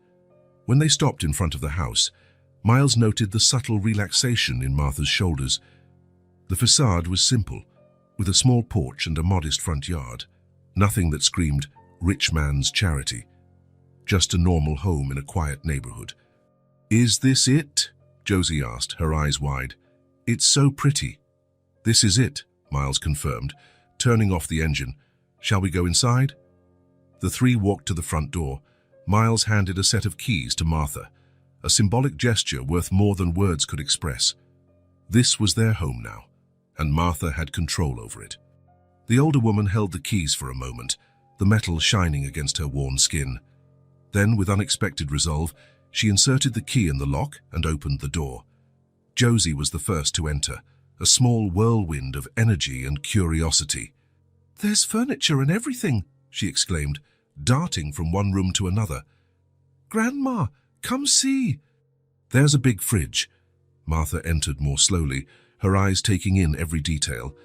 When they stopped in front of the house, Miles noted the subtle relaxation in Martha's shoulders. The facade was simple, with a small porch and a modest front yard. Nothing that screamed, rich man's charity. just a normal home in a quiet neighborhood. "Is this it?" Josie asked, her eyes wide. "It's so pretty." "This is it," Miles confirmed, turning off the engine. "Shall we go inside?" The three walked to the front door. Miles handed a set of keys to Martha, a symbolic gesture worth more than words could express. This was their home now, and Martha had control over it. The older woman held the keys for a moment, the metal shining against her worn skin. Then, with unexpected resolve, she inserted the key in the lock and opened the door. Josie was the first to enter, a small whirlwind of energy and curiosity. "There's furniture and everything," she exclaimed, darting from one room to another. "Grandma, come see." "There's a big fridge." Martha entered more slowly, her eyes taking in every detail.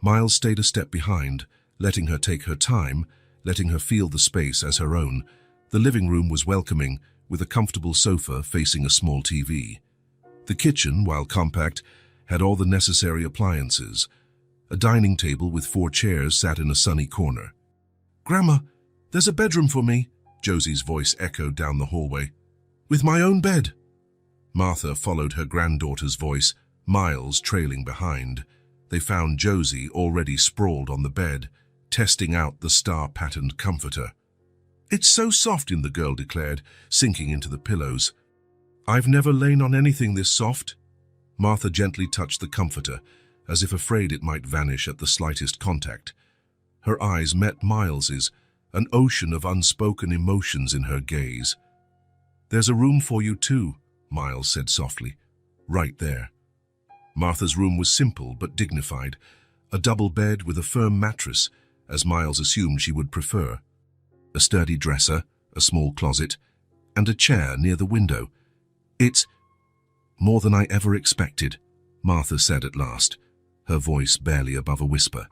Miles stayed a step behind, letting her take her time, letting her feel the space as her own. The living room was welcoming, with a comfortable sofa facing a small TV. The kitchen, while compact, had all the necessary appliances. A dining table with 4 chairs sat in a sunny corner. "Grandma, there's a bedroom for me," Josie's voice echoed down the hallway. "With my own bed." Martha followed her granddaughter's voice, Miles trailing behind. They found Josie already sprawled on the bed, testing out the star-patterned comforter. "It's so soft," the girl declared, sinking into the pillows. "I've never lain on anything this soft." Martha gently touched the comforter, as if afraid it might vanish at the slightest contact. Her eyes met Miles's, an ocean of unspoken emotions in her gaze. "There's a room for you too," Miles said softly. "Right there." Martha's room was simple but dignified, a double bed with a firm mattress, as Miles assumed she would prefer. A sturdy dresser, a small closet, and a chair near the window. "It's more than I ever expected," Martha said at last, her voice barely above a whisper.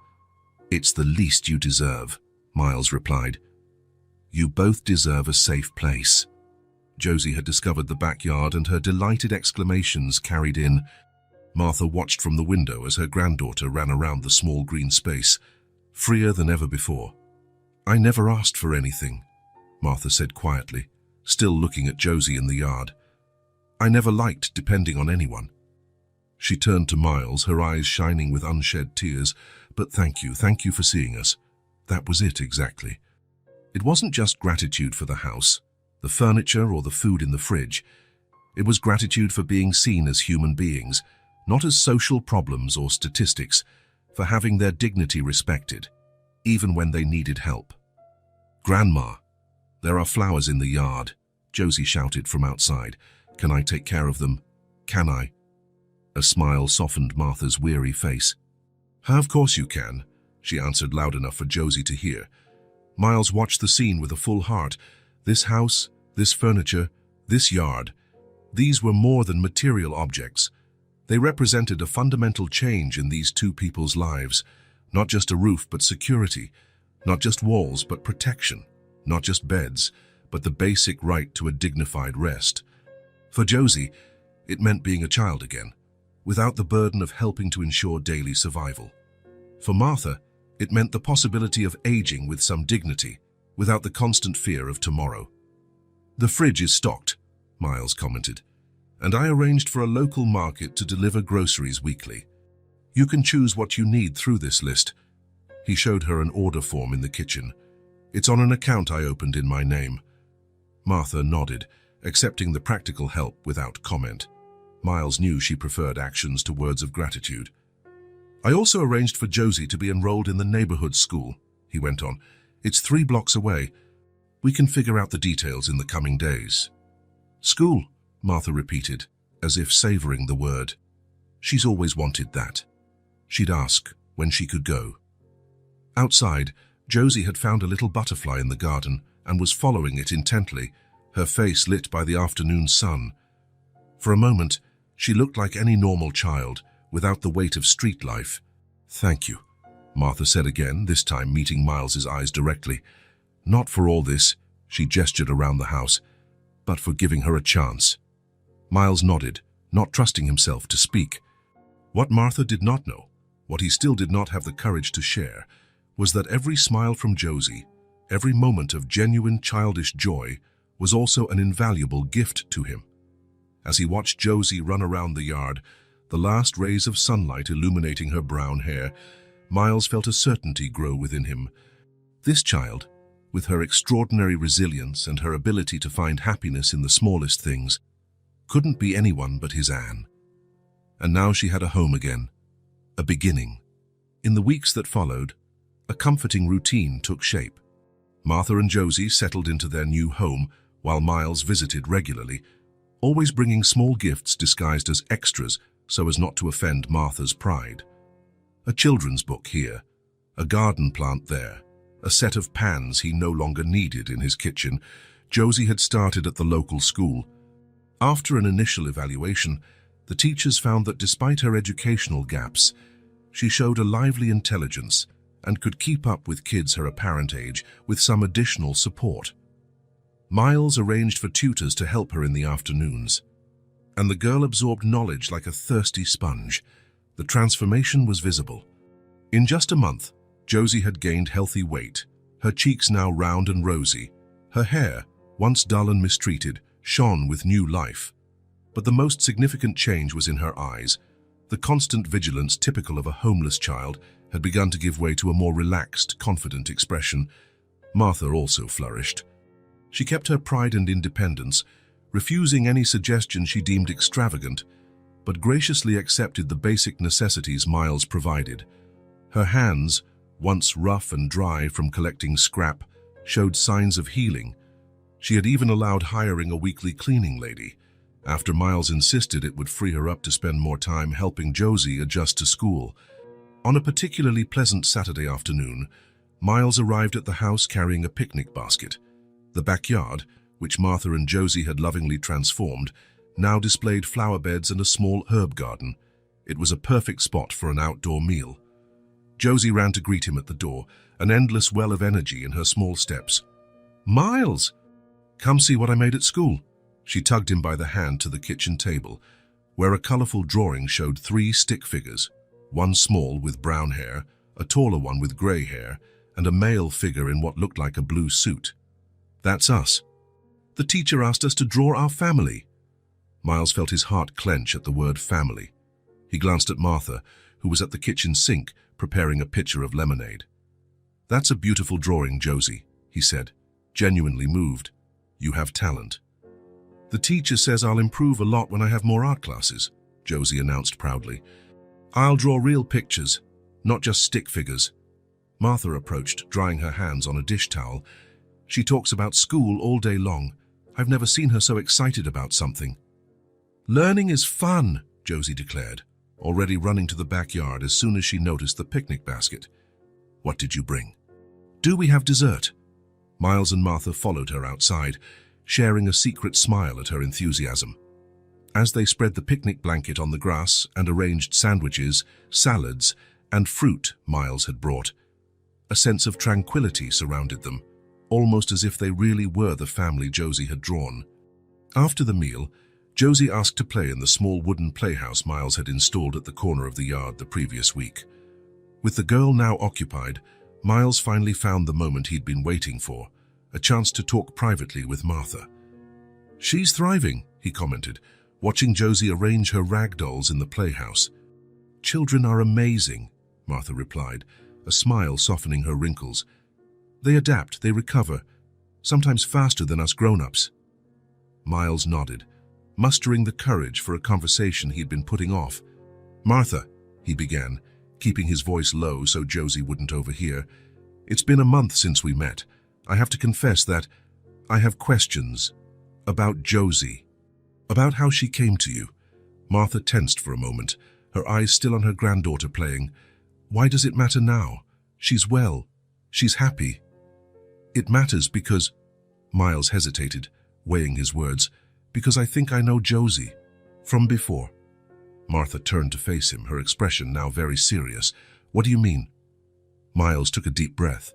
"It's the least you deserve," Miles replied. "You both deserve a safe place." Josie had discovered the backyard, and her delighted exclamations carried in. Martha watched from the window as her granddaughter ran around the small green space, freer than ever before. "I never asked for anything," Martha said quietly, still looking at Josie in the yard. "I never liked depending on anyone." She turned to Miles, her eyes shining with unshed tears. "But thank you for seeing us." That was it exactly. It wasn't just gratitude for the house, the furniture, or the food in the fridge. It was gratitude for being seen as human beings, not as social problems or statistics, for having their dignity respected, even when they needed help. "Grandma, there are flowers in the yard," Josie shouted from outside. "Can I take care of them? Can I?" A smile softened Martha's weary face. "Of course you can," she answered loud enough for Josie to hear. Miles watched the scene with a full heart. This house, this furniture, this yard, these were more than material objects. They represented a fundamental change in these two people's lives. Not just a roof, but security. Not just walls, but protection. Not just beds, but the basic right to a dignified rest. For Josie, it meant being a child again, without the burden of helping to ensure daily survival. For Martha, it meant the possibility of aging with some dignity, without the constant fear of tomorrow. "The fridge is stocked," Miles commented, "and I arranged for a local market to deliver groceries weekly. You can choose what you need through this list." He showed her an order form in the kitchen. "It's on an account I opened in my name." Martha nodded, accepting the practical help without comment. Miles knew she preferred actions to words of gratitude. "I also arranged for Josie to be enrolled in the neighborhood school," he went on. "It's 3 blocks away. We can figure out the details in the coming days." "School," Martha repeated, as if savoring the word. She's always wanted that. She'd ask when she could go. Outside, Josie had found a little butterfly in the garden and was following it intently, her face lit by the afternoon sun. For a moment, she looked like any normal child, without the weight of street life. "Thank you," Martha said again, this time meeting Miles's eyes directly. "Not for all this," she gestured around the house, "but for giving her a chance." Miles nodded, not trusting himself to speak. What Martha did not know, what he still did not have the courage to share, was that every smile from Josie, every moment of genuine childish joy, was also an invaluable gift to him. As he watched Josie run around the yard, the last rays of sunlight illuminating her brown hair, Miles felt a certainty grow within him. This child, with her extraordinary resilience and her ability to find happiness in the smallest things, couldn't be anyone but his Anne. And now she had a home again, a beginning. In the weeks that followed, a comforting routine took shape. Martha and Josie settled into their new home while Miles visited regularly, always bringing small gifts disguised as extras so as not to offend Martha's pride. A children's book here, a garden plant there, a set of pans he no longer needed in his kitchen. Josie had started at the local school. After an initial evaluation, the teachers found that despite her educational gaps, she showed a lively intelligence and could keep up with kids her apparent age with some additional support. Miles arranged for tutors to help her in the afternoons, and the girl absorbed knowledge like a thirsty sponge. The transformation was visible. In just a month, Josie had gained healthy weight, her cheeks now round and rosy. Her hair, once dull and mistreated, shone with new life. But the most significant change was in her eyes. The constant vigilance typical of a homeless child had begun to give way to a more relaxed, confident expression. Martha also flourished. She kept her pride and independence, refusing any suggestion she deemed extravagant, but graciously accepted the basic necessities Miles provided. Her hands, once rough and dry from collecting scrap, showed signs of healing. She had even allowed hiring a weekly cleaning lady, after Miles insisted it would free her up to spend more time helping Josie adjust to school. On a particularly pleasant Saturday afternoon, Miles arrived at the house carrying a picnic basket. The backyard, which Martha and Josie had lovingly transformed, now displayed flower beds and a small herb garden. It was a perfect spot for an outdoor meal. Josie ran to greet him at the door, an endless well of energy in her small steps. "Miles! Come see what I made at school." She tugged him by the hand to the kitchen table, where a colorful drawing showed 3 stick figures, one small with brown hair, a taller one with gray hair, and a male figure in what looked like a blue suit. "That's us. The teacher asked us to draw our family." Miles felt his heart clench at the word family. He glanced at Martha, who was at the kitchen sink, preparing a pitcher of lemonade. "That's a beautiful drawing, Josie," he said, genuinely moved. "You have talent." "The teacher says I'll improve a lot when I have more art classes," Josie announced proudly. "I'll draw real pictures, not just stick figures." Martha approached, drying her hands on a dish towel. "She talks about school all day long. I've never seen her so excited about something." "Learning is fun," Josie declared, already running to the backyard as soon as she noticed the picnic basket. "What did you bring?" "Do we have dessert?" Miles and Martha followed her outside, sharing a secret smile at her enthusiasm. As they spread the picnic blanket on the grass and arranged sandwiches, salads, and fruit Miles had brought, a sense of tranquility surrounded them, almost as if they really were the family Josie had drawn. After the meal, Josie asked to play in the small wooden playhouse Miles had installed at the corner of the yard the previous week. With the girl now occupied, Miles finally found the moment he'd been waiting for, a chance to talk privately with Martha. "She's thriving," he commented, watching Josie arrange her rag dolls in the playhouse. "Children are amazing," Martha replied, a smile softening her wrinkles. "They adapt, they recover, sometimes faster than us grown-ups." Miles nodded, mustering the courage for a conversation he'd been putting off. "Martha," he began, keeping his voice low so Josie wouldn't overhear, "it's been a month since we met. I have to confess that I have questions about Josie, about how she came to you." Martha tensed for a moment, her eyes still on her granddaughter playing. "Why does it matter now? She's well. She's happy." "It matters because," Miles hesitated, weighing his words, "because I think I know Josie from before." Martha turned to face him, her expression now very serious. "What do you mean?" Miles took a deep breath.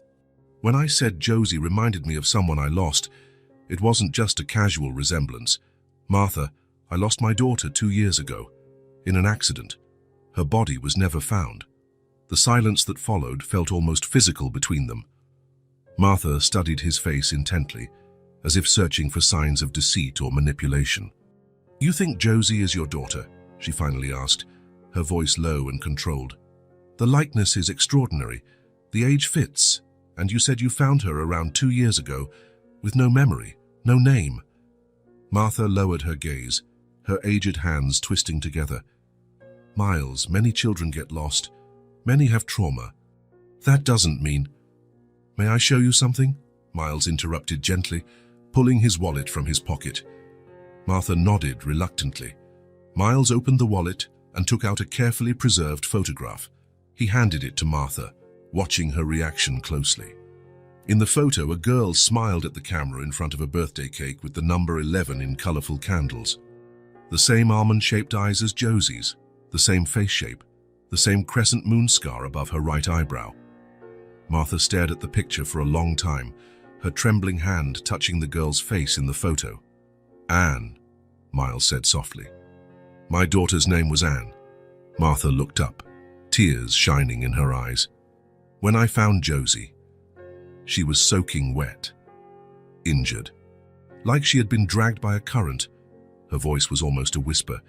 "When I said Josie reminded me of someone I lost, it wasn't just a casual resemblance. Martha, I lost my daughter 2 years ago, in an accident. Her body was never found." The silence that followed felt almost physical between them. Martha studied his face intently, as if searching for signs of deceit or manipulation. "You think Josie is your daughter?" she finally asked, her voice low and controlled. "The likeness is extraordinary. The age fits, and you said you found her around 2 years ago, with no memory, no name." Martha lowered her gaze, her aged hands twisting together. "Miles, many children get lost. Many have trauma. That doesn't mean—" "May I show you something?" Miles interrupted gently, pulling his wallet from his pocket. Martha nodded reluctantly. Miles opened the wallet and took out a carefully preserved photograph. He handed it to Martha, watching her reaction closely. In the photo, a girl smiled at the camera in front of a birthday cake with the number 11 in colorful candles. The same almond-shaped eyes as Josie's, the same face shape, the same crescent moon scar above her right eyebrow. Martha stared at the picture for a long time, her trembling hand touching the girl's face in the photo. "Anne," Miles said softly. "My daughter's name was Anne." Martha looked up, tears shining in her eyes. "When I found Josie, she was soaking wet, injured, like she had been dragged by a current." Her voice was almost a whisper.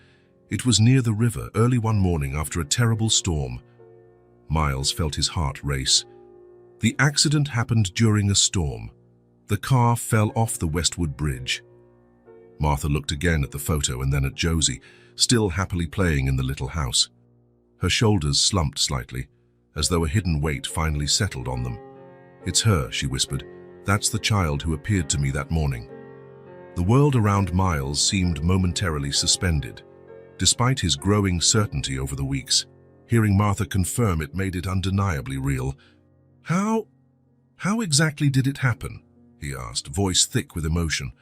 "It was near the river, early one morning after a terrible storm." Miles felt his heart race. The accident happened during a storm. The car fell off the Westwood Bridge. Martha looked again at the photo and then at Josie, still happily playing in the little house. Her shoulders slumped slightly, as though a hidden weight finally settled on them. "It's her," she whispered. "That's the child who appeared to me that morning." The world around Miles seemed momentarily suspended. Despite his growing certainty over the weeks, hearing Martha confirm it made it undeniably real. How exactly did it happen?" he asked, voice thick with emotion.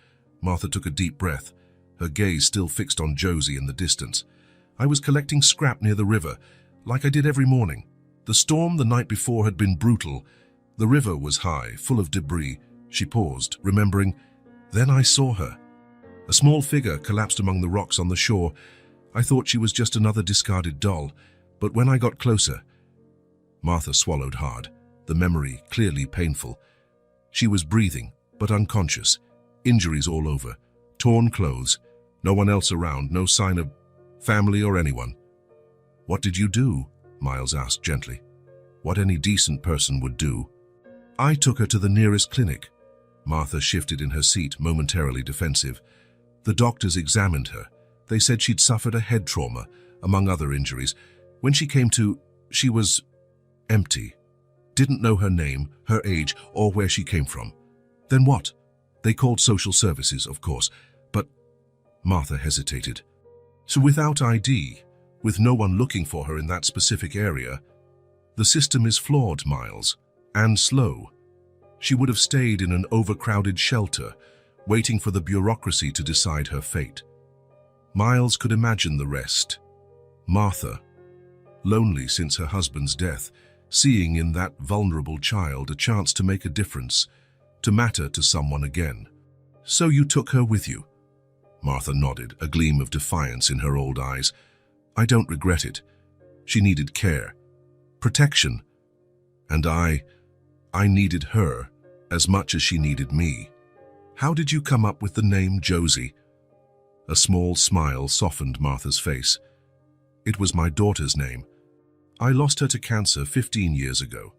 Martha took a deep breath, her gaze still fixed on Josie in the distance. "I was collecting scrap near the river, like I did every morning. The storm the night before had been brutal. The river was high, full of debris." She paused, remembering. "Then I saw her. A small figure collapsed among the rocks on the shore. I thought she was just another discarded doll, but when I got closer—" Martha swallowed hard, the memory clearly painful. She was breathing, but unconscious, injuries all over, torn clothes, no one else around, no sign of family or anyone. "What did you do?" Miles asked gently. "What any decent person would do." "I took her to the nearest clinic." Martha shifted in her seat, momentarily defensive. "The doctors examined her. They said she'd suffered a head trauma, among other injuries. When she came to, she was empty. Didn't know her name, her age, or where she came from." "Then what?" "They called social services, of course, but—" Martha hesitated. "So without ID, with no one looking for her in that specific area, the system is flawed, Miles, and slow. She would have stayed in an overcrowded shelter, waiting for the bureaucracy to decide her fate." Miles could imagine the rest. Martha, lonely since her husband's death, seeing in that vulnerable child a chance to make a difference, to matter to someone again. "So you took her with you?" Martha nodded, a gleam of defiance in her old eyes. "I don't regret it. She needed care, protection, and I needed her as much as she needed me." "How did you come up with the name Josie?" A small smile softened Martha's face. "It was my daughter's name. I lost her to cancer 15 years ago."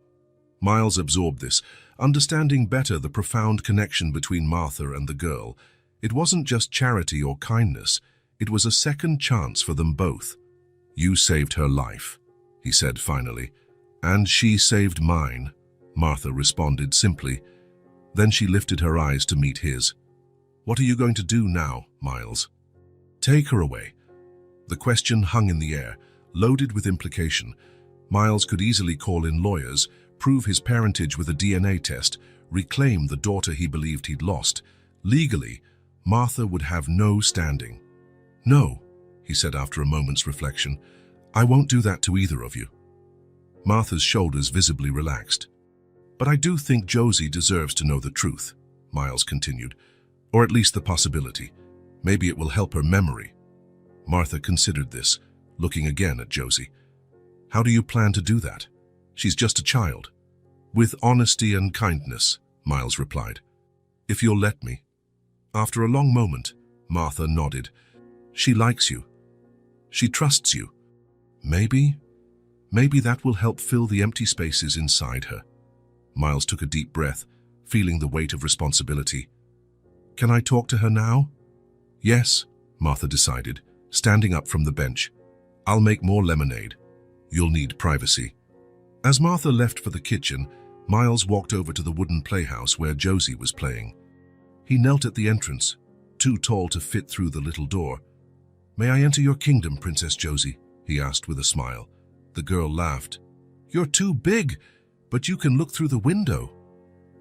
Miles absorbed this, understanding better the profound connection between Martha and the girl. It wasn't just charity or kindness, it was a second chance for them both. "You saved her life," he said finally. "And she saved mine," Martha responded simply. Then she lifted her eyes to meet his. "What are you going to do now, Miles?" "Take her away." The question hung in the air, loaded with implication. Miles could easily call in lawyers, prove his parentage with a DNA test, reclaim the daughter he believed he'd lost. Legally, Martha would have no standing. "No," he said after a moment's reflection. "I won't do that to either of you." Martha's shoulders visibly relaxed. "But I do think Josie deserves to know the truth," Miles continued. "Or at least the possibility. Maybe it will help her memory." Martha considered this, looking again at Josie. "How do you plan to do that? She's just a child." "With honesty and kindness," Miles replied. "If you'll let me." After a long moment, Martha nodded. She likes you. She trusts you. Maybe that will help fill the empty spaces inside her. Miles took a deep breath, feeling the weight of responsibility. Can I talk to her now? Yes, Martha decided, standing up from the bench. I'll make more lemonade. You'll need privacy. As Martha left for the kitchen, Miles walked over to the wooden playhouse where Josie was playing. He knelt at the entrance, too tall to fit through the little door. May I enter your kingdom, Princess Josie? He asked with a smile. The girl laughed. You're too big, but you can look through the window.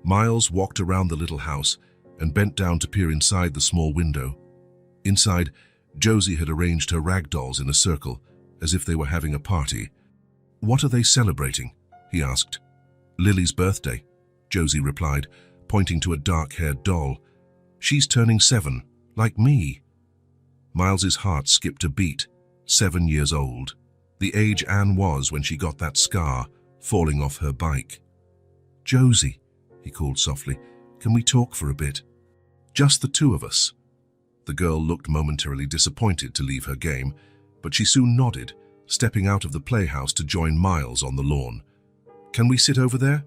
Miles walked around the little house and bent down to peer inside the small window. Inside, Josie had arranged her rag dolls in a circle, as if they were having a party. What are they celebrating? He asked. Lily's birthday, Josie replied, pointing to a dark-haired doll. She's turning 7, like me. Miles's heart skipped a beat. 7 years old. The age Anne was when she got that scar, falling off her bike. Josie, he called softly, can we talk for a bit? Just the two of us. The girl looked momentarily disappointed to leave her game, but she soon nodded, stepping out of the playhouse to join Miles on the lawn. Can we sit over there?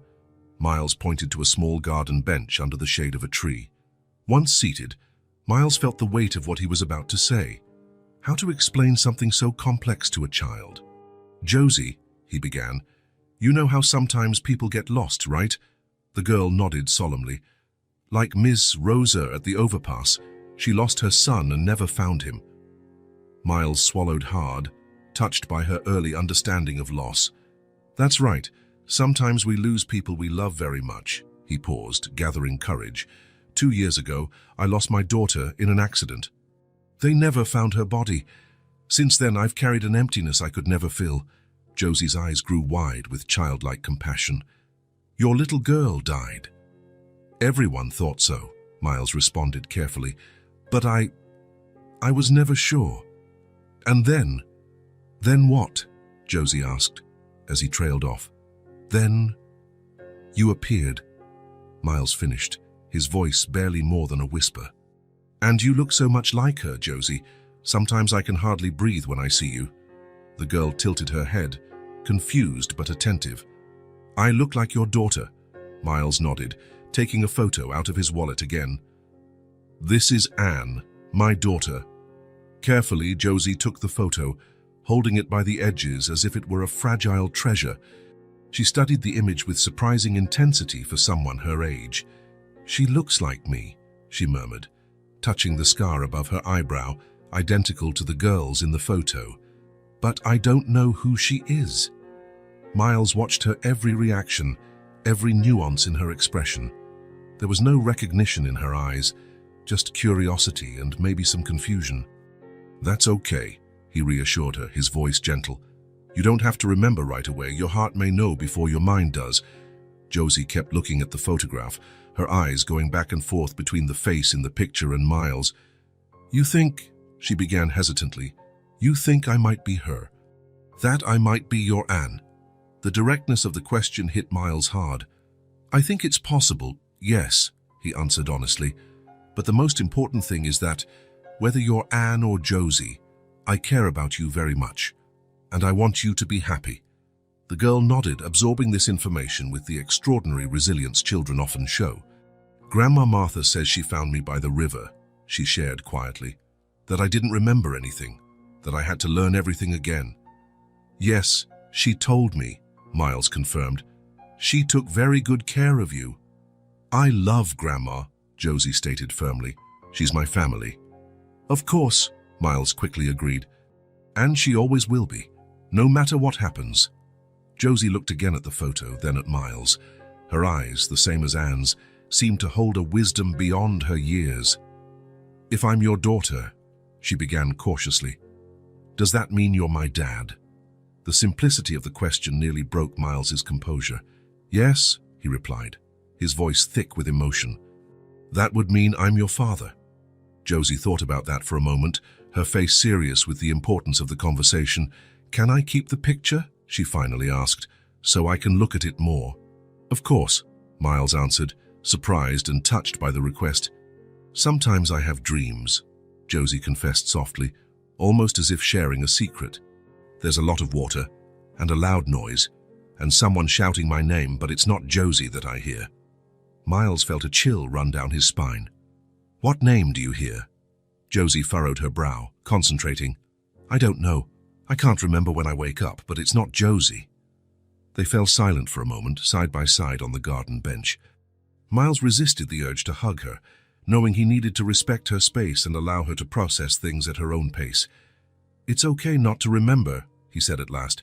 Miles pointed to a small garden bench under the shade of a tree. Once seated, Miles felt the weight of what he was about to say. How to explain something so complex to a child? Josie, he began, you know how sometimes people get lost, right? The girl nodded solemnly. Like Miss Rosa at the overpass, she lost her son and never found him. Miles swallowed hard, touched by her early understanding of loss. That's right, sometimes we lose people we love very much. He paused, gathering courage. 2 years ago, I lost my daughter in an accident. They never found her body. Since then, I've carried an emptiness I could never fill. Josie's eyes grew wide with childlike compassion. Your little girl died. Everyone thought so, Miles responded carefully. But I was never sure. And then what? Josie asked, as he trailed off. Then you appeared, Miles finished, his voice barely more than a whisper. And you look so much like her, Josie. Sometimes I can hardly breathe when I see you. The girl tilted her head, confused but attentive. I look like your daughter, Miles nodded, taking a photo out of his wallet again. This is Anne, my daughter. Carefully, Josie took the photo, holding it by the edges as if it were a fragile treasure. She studied the image with surprising intensity for someone her age. She looks like me, she murmured, touching the scar above her eyebrow, identical to the girl's in the photo. But I don't know who she is. Miles watched her every reaction, every nuance in her expression. There was no recognition in her eyes, just curiosity and maybe some confusion. That's okay, he reassured her, his voice gentle. You don't have to remember right away. Your heart may know before your mind does. Josie kept looking at the photograph, her eyes going back and forth between the face in the picture and Miles. You think, she began hesitantly, you think I might be her? That I might be your Anne? The directness of the question hit Miles hard. I think it's possible, yes, he answered honestly. But the most important thing is that, whether you're Anne or Josie, I care about you very much, and I want you to be happy. The girl nodded, absorbing this information with the extraordinary resilience children often show. Grandma Martha says she found me by the river, she shared quietly, that I didn't remember anything, that I had to learn everything again. Yes, she told me, Miles confirmed. She took very good care of you. I love Grandma, Josie stated firmly. She's my family. Of course, Miles quickly agreed. And she always will be, no matter what happens. Josie looked again at the photo, then at Miles. Her eyes, the same as Anne's, seemed to hold a wisdom beyond her years. If I'm your daughter, she began cautiously, does that mean you're my dad? The simplicity of the question nearly broke Miles's composure. Yes, he replied, his voice thick with emotion. That would mean I'm your father. Josie thought about that for a moment, her face serious with the importance of the conversation. Can I keep the picture? She finally asked, so I can look at it more. Of course, Miles answered, surprised and touched by the request. Sometimes I have dreams, Josie confessed softly, almost as if sharing a secret. There's a lot of water, and a loud noise, and someone shouting my name, but it's not Josie that I hear. Miles felt a chill run down his spine. What name do you hear? Josie furrowed her brow, concentrating. I don't know. I can't remember when I wake up, but it's not Josie. They fell silent for a moment, side by side on the garden bench. Miles resisted the urge to hug her, knowing he needed to respect her space and allow her to process things at her own pace. It's okay not to remember, he said at last.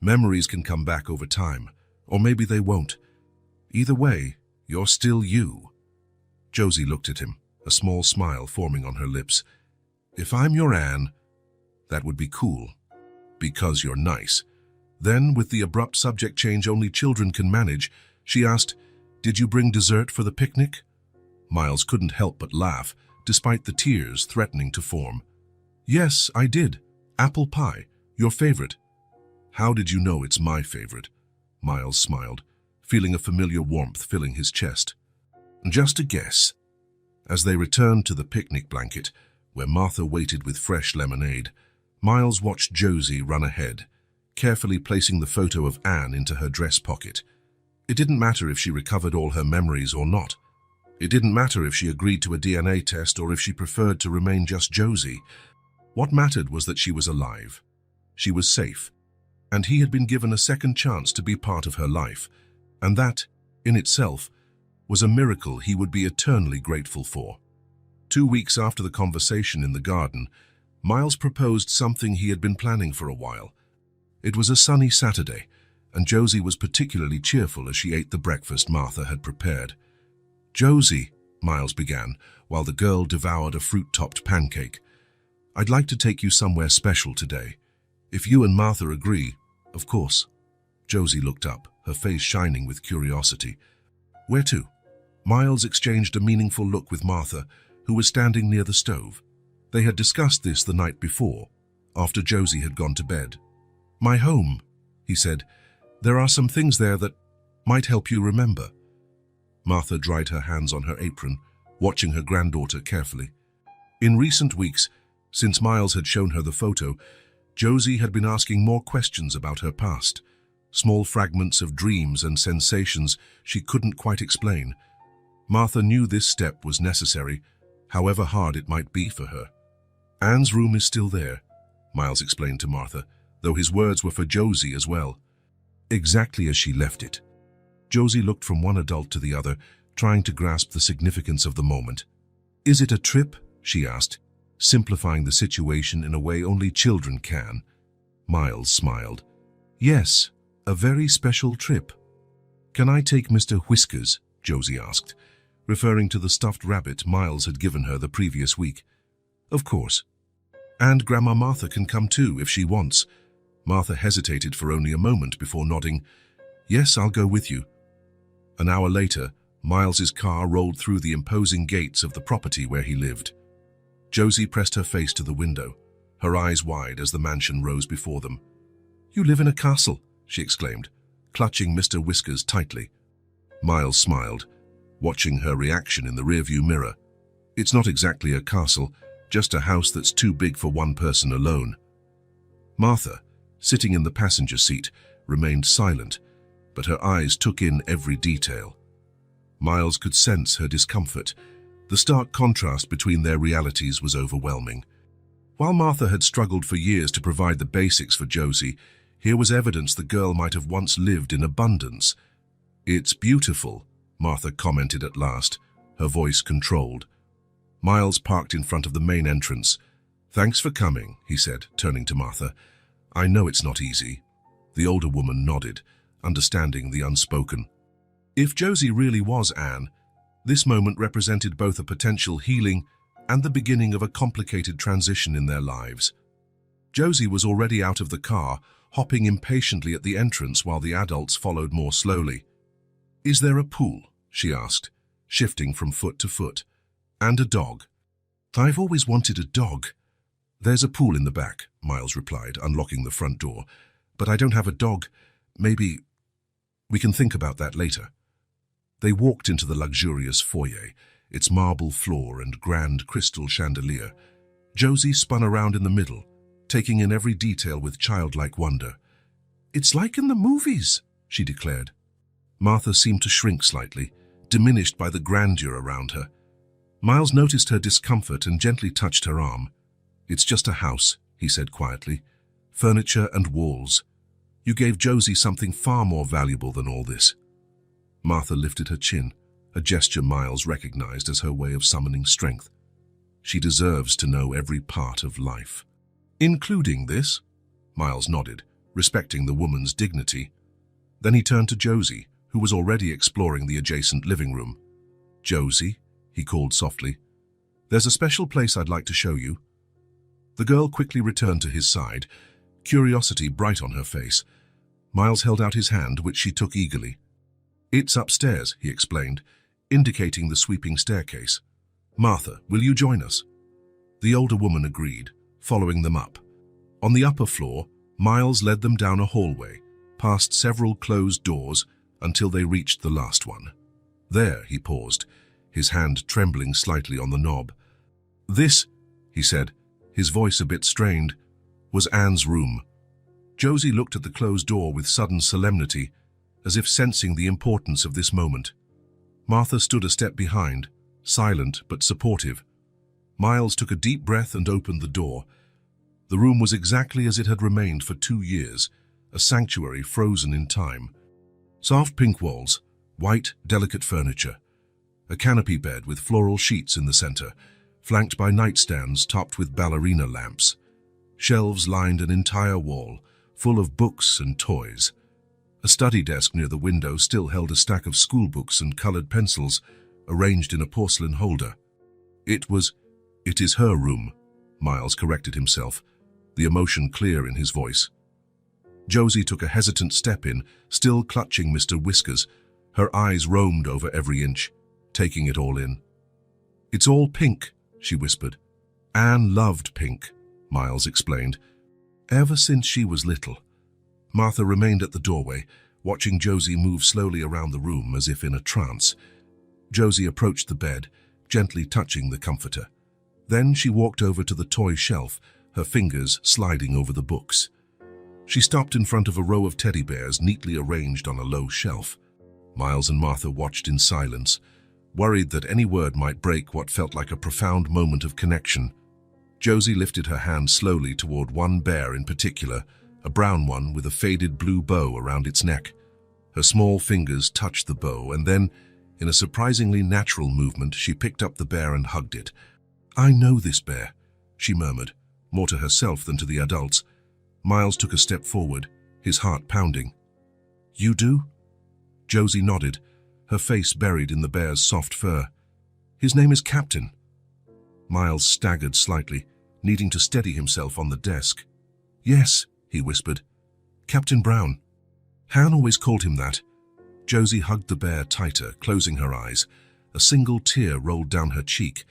Memories can come back over time, or maybe they won't. Either way, you're still you. Josie looked at him, a small smile forming on her lips. If I'm your Anne, that would be cool. Because you're nice. Then, with the abrupt subject change only children can manage, she asked, Did you bring dessert for the picnic? Miles couldn't help but laugh, despite the tears threatening to form. Yes, I did. Apple pie, your favorite. How did you know it's my favorite? Miles smiled, feeling a familiar warmth filling his chest. Just a guess. As they returned to the picnic blanket, where Martha waited with fresh lemonade, Miles watched Josie run ahead, carefully placing the photo of Anne into her dress pocket. It didn't matter if she recovered all her memories or not. It didn't matter if she agreed to a DNA test or if she preferred to remain just Josie. What mattered was that she was alive. She was safe, and he had been given a second chance to be part of her life, and that, in itself, was a miracle he would be eternally grateful for. 2 weeks after the conversation in the garden, Miles proposed something he had been planning for a while. It was a sunny Saturday, and Josie was particularly cheerful as she ate the breakfast Martha had prepared. Josie, Miles began, while the girl devoured a fruit-topped pancake, I'd like to take you somewhere special today. If you and Martha agree, of course. Josie looked up, her face shining with curiosity. Where to? Miles exchanged a meaningful look with Martha, who was standing near the stove. They had discussed this the night before, after Josie had gone to bed. My home, he said. There are some things there that might help you remember. Martha dried her hands on her apron, watching her granddaughter carefully. In recent weeks, since Miles had shown her the photo, Josie had been asking more questions about her past, small fragments of dreams and sensations she couldn't quite explain. Martha knew this step was necessary, however hard it might be for her. Anne's room is still there, Miles explained to Martha, though his words were for Josie as well. Exactly as she left it. Josie looked from one adult to the other, trying to grasp the significance of the moment. Is it a trip? She asked, simplifying the situation in a way only children can. Miles smiled. Yes, a very special trip. Can I take Mr. Whiskers? Josie asked, referring to the stuffed rabbit Miles had given her the previous week. Of course. And Grandma Martha can come too if she wants. Martha hesitated for only a moment before nodding. Yes, I'll go with you. An hour later, Miles's car rolled through the imposing gates of the property where he lived. Josie pressed her face to the window, her eyes wide as the mansion rose before them. You live in a castle, she exclaimed, clutching Mr. Whiskers tightly. Miles smiled, watching her reaction in the rearview mirror. It's not exactly a castle, just a house that's too big for one person alone. Martha, sitting in the passenger seat, remained silent, but her eyes took in every detail. Miles could sense her discomfort. The stark contrast between their realities was overwhelming. While Martha had struggled for years to provide the basics for Josie, here was evidence the girl might have once lived in abundance. It's beautiful, Martha commented at last, her voice controlled. Miles parked in front of the main entrance. Thanks for coming, he said, turning to Martha. I know it's not easy. The older woman nodded, understanding the unspoken. If Josie really was Anne, this moment represented both a potential healing and the beginning of a complicated transition in their lives. Josie was already out of the car, hopping impatiently at the entrance while the adults followed more slowly. Is there a pool? She asked, shifting from foot to foot. And a dog. I've always wanted a dog. There's a pool in the back, Miles replied, unlocking the front door. But I don't have a dog. Maybe we can think about that later. They walked into the luxurious foyer, its marble floor and grand crystal chandelier. Josie spun around in the middle, taking in every detail with childlike wonder. "It's like in the movies," she declared. Martha seemed to shrink slightly, diminished by the grandeur around her. Miles noticed her discomfort and gently touched her arm. "It's just a house," he said quietly. "Furniture and walls. You gave Josie something far more valuable than all this." Martha lifted her chin, a gesture Miles recognized as her way of summoning strength. "She deserves to know every part of life." "Including this?" Miles nodded, respecting the woman's dignity. Then he turned to Josie, who was already exploring the adjacent living room. "Josie," he called softly, "there's a special place I'd like to show you." The girl quickly returned to his side, curiosity bright on her face. Miles held out his hand, which she took eagerly. "It's upstairs," he explained, indicating the sweeping staircase. "Martha, will you join us?" The older woman agreed, following them up. On the upper floor, Miles led them down a hallway, past several closed doors, until they reached the last one. There, he paused, his hand trembling slightly on the knob. "This," he said, his voice a bit strained, "was Anne's room." Josie looked at the closed door with sudden solemnity, as if sensing the importance of this moment. Martha stood a step behind, silent but supportive. Miles took a deep breath and opened the door. The room was exactly as it had remained for 2 years, a sanctuary frozen in time. Soft pink walls, white, delicate furniture, a canopy bed with floral sheets in the center, flanked by nightstands topped with ballerina lamps. Shelves lined an entire wall, full of books and toys. A study desk near the window still held a stack of school books and colored pencils, arranged in a porcelain holder. It is her room," Miles corrected himself, the emotion clear in his voice. Josie took a hesitant step in, still clutching Mr. Whiskers. Her eyes roamed over every inch, taking it all in. "It's all pink," she whispered. "Anne loved pink," Miles explained, "ever since she was little." Martha remained at the doorway, watching Josie move slowly around the room as if in a trance. Josie approached the bed, gently touching the comforter. Then she walked over to the toy shelf, her fingers sliding over the books. She stopped in front of a row of teddy bears neatly arranged on a low shelf. Miles and Martha watched in silence, worried that any word might break what felt like a profound moment of connection. Josie lifted her hand slowly toward one bear in particular, a brown one with a faded blue bow around its neck. Her small fingers touched the bow, and then, in a surprisingly natural movement, she picked up the bear and hugged it. "I know this bear," she murmured, more to herself than to the adults. Miles took a step forward, his heart pounding. "You do?" Josie nodded, her face buried in the bear's soft fur. "His name is Captain." Miles staggered slightly, needing to steady himself on the desk. "Yes," he whispered. "Captain Brown. Han always called him that." Josie hugged the bear tighter, closing her eyes. A single tear rolled down her cheek.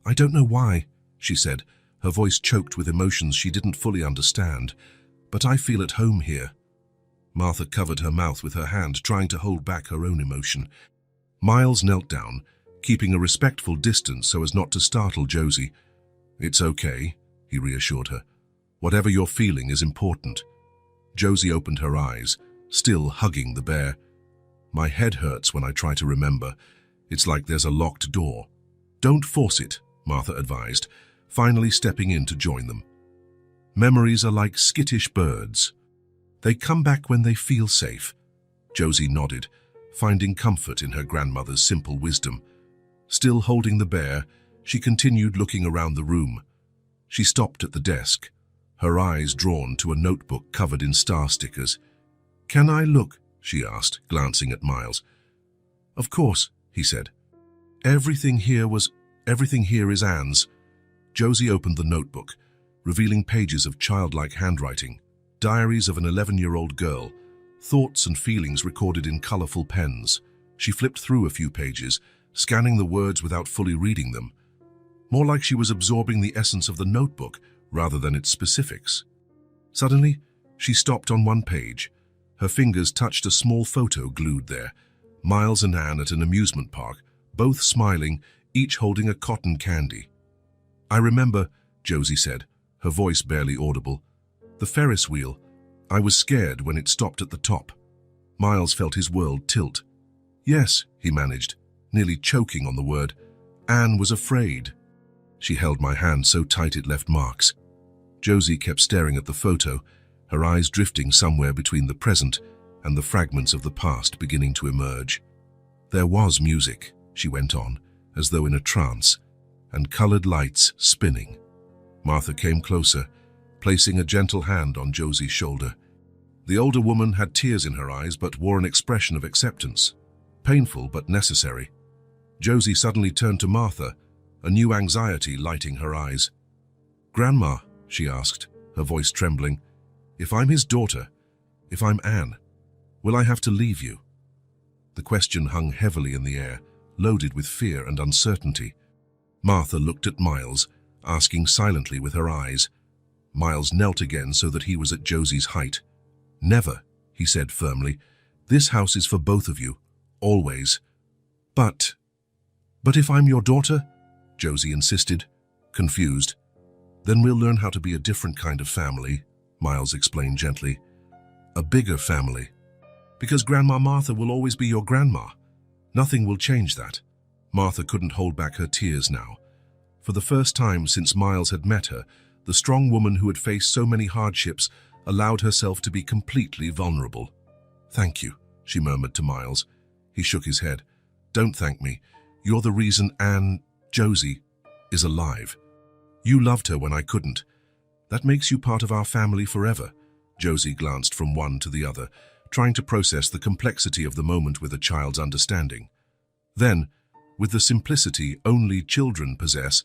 "I don't know why," she said, her voice choked with emotions she didn't fully understand, "but I feel at home here." Martha covered her mouth with her hand, trying to hold back her own emotion. Miles knelt down, keeping a respectful distance so as not to startle Josie. "It's okay," he reassured her. "Whatever you're feeling is important." Josie opened her eyes, still hugging the bear. "My head hurts when I try to remember. It's like there's a locked door." "Don't force it," Martha advised, finally stepping in to join them. "Memories are like skittish birds. They come back when they feel safe." Josie nodded, finding comfort in her grandmother's simple wisdom. Still holding the bear, she continued looking around the room. She stopped at the desk, her eyes drawn to a notebook covered in star stickers. "Can I look?" she asked, glancing at Miles. "Of course," he said. Everything here is Anne's." Josie opened the notebook, revealing pages of childlike handwriting, diaries of an 11-year-old girl, thoughts and feelings recorded in colorful pens. She flipped through a few pages, scanning the words without fully reading them, more like she was absorbing the essence of the notebook rather than its specifics. Suddenly, she stopped on one page. Her fingers touched a small photo glued there. Miles and Anne at an amusement park, both smiling, each holding a cotton candy. "I remember," Josie said, her voice barely audible. "The Ferris wheel. I was scared when it stopped at the top." Miles felt his world tilt. "Yes," he managed, nearly choking on the word. "Anne was afraid." She held my hand so tight it left marks. Josie kept staring at the photo, her eyes drifting somewhere between the present and the fragments of the past beginning to emerge. "There was music," she went on, as though in a trance, "and colored lights spinning." Martha came closer, placing a gentle hand on Josie's shoulder. The older woman had tears in her eyes but wore an expression of acceptance. Painful but necessary. Josie suddenly turned to Martha, a new anxiety lighting her eyes. "Grandma," she asked, her voice trembling, "if I'm his daughter, if I'm Anne, will I have to leave you?" The question hung heavily in the air, loaded with fear and uncertainty. Martha looked at Miles, asking silently with her eyes. Miles knelt again so that he was at Josie's height. "Never," he said firmly. "This house is for both of you, always." But if I'm your daughter?" Josie insisted, confused. "Then we'll learn how to be a different kind of family," Miles explained gently. "A bigger family. Because Grandma Martha will always be your grandma. Nothing will change that." Martha couldn't hold back her tears now. For the first time since Miles had met her, the strong woman who had faced so many hardships allowed herself to be completely vulnerable. "Thank you," she murmured to Miles. He shook his head. "Don't thank me. You're the reason Josie, is alive. You loved her when I couldn't. That makes you part of our family forever." Josie glanced from one to the other, trying to process the complexity of the moment with a child's understanding. Then, with the simplicity only children possess,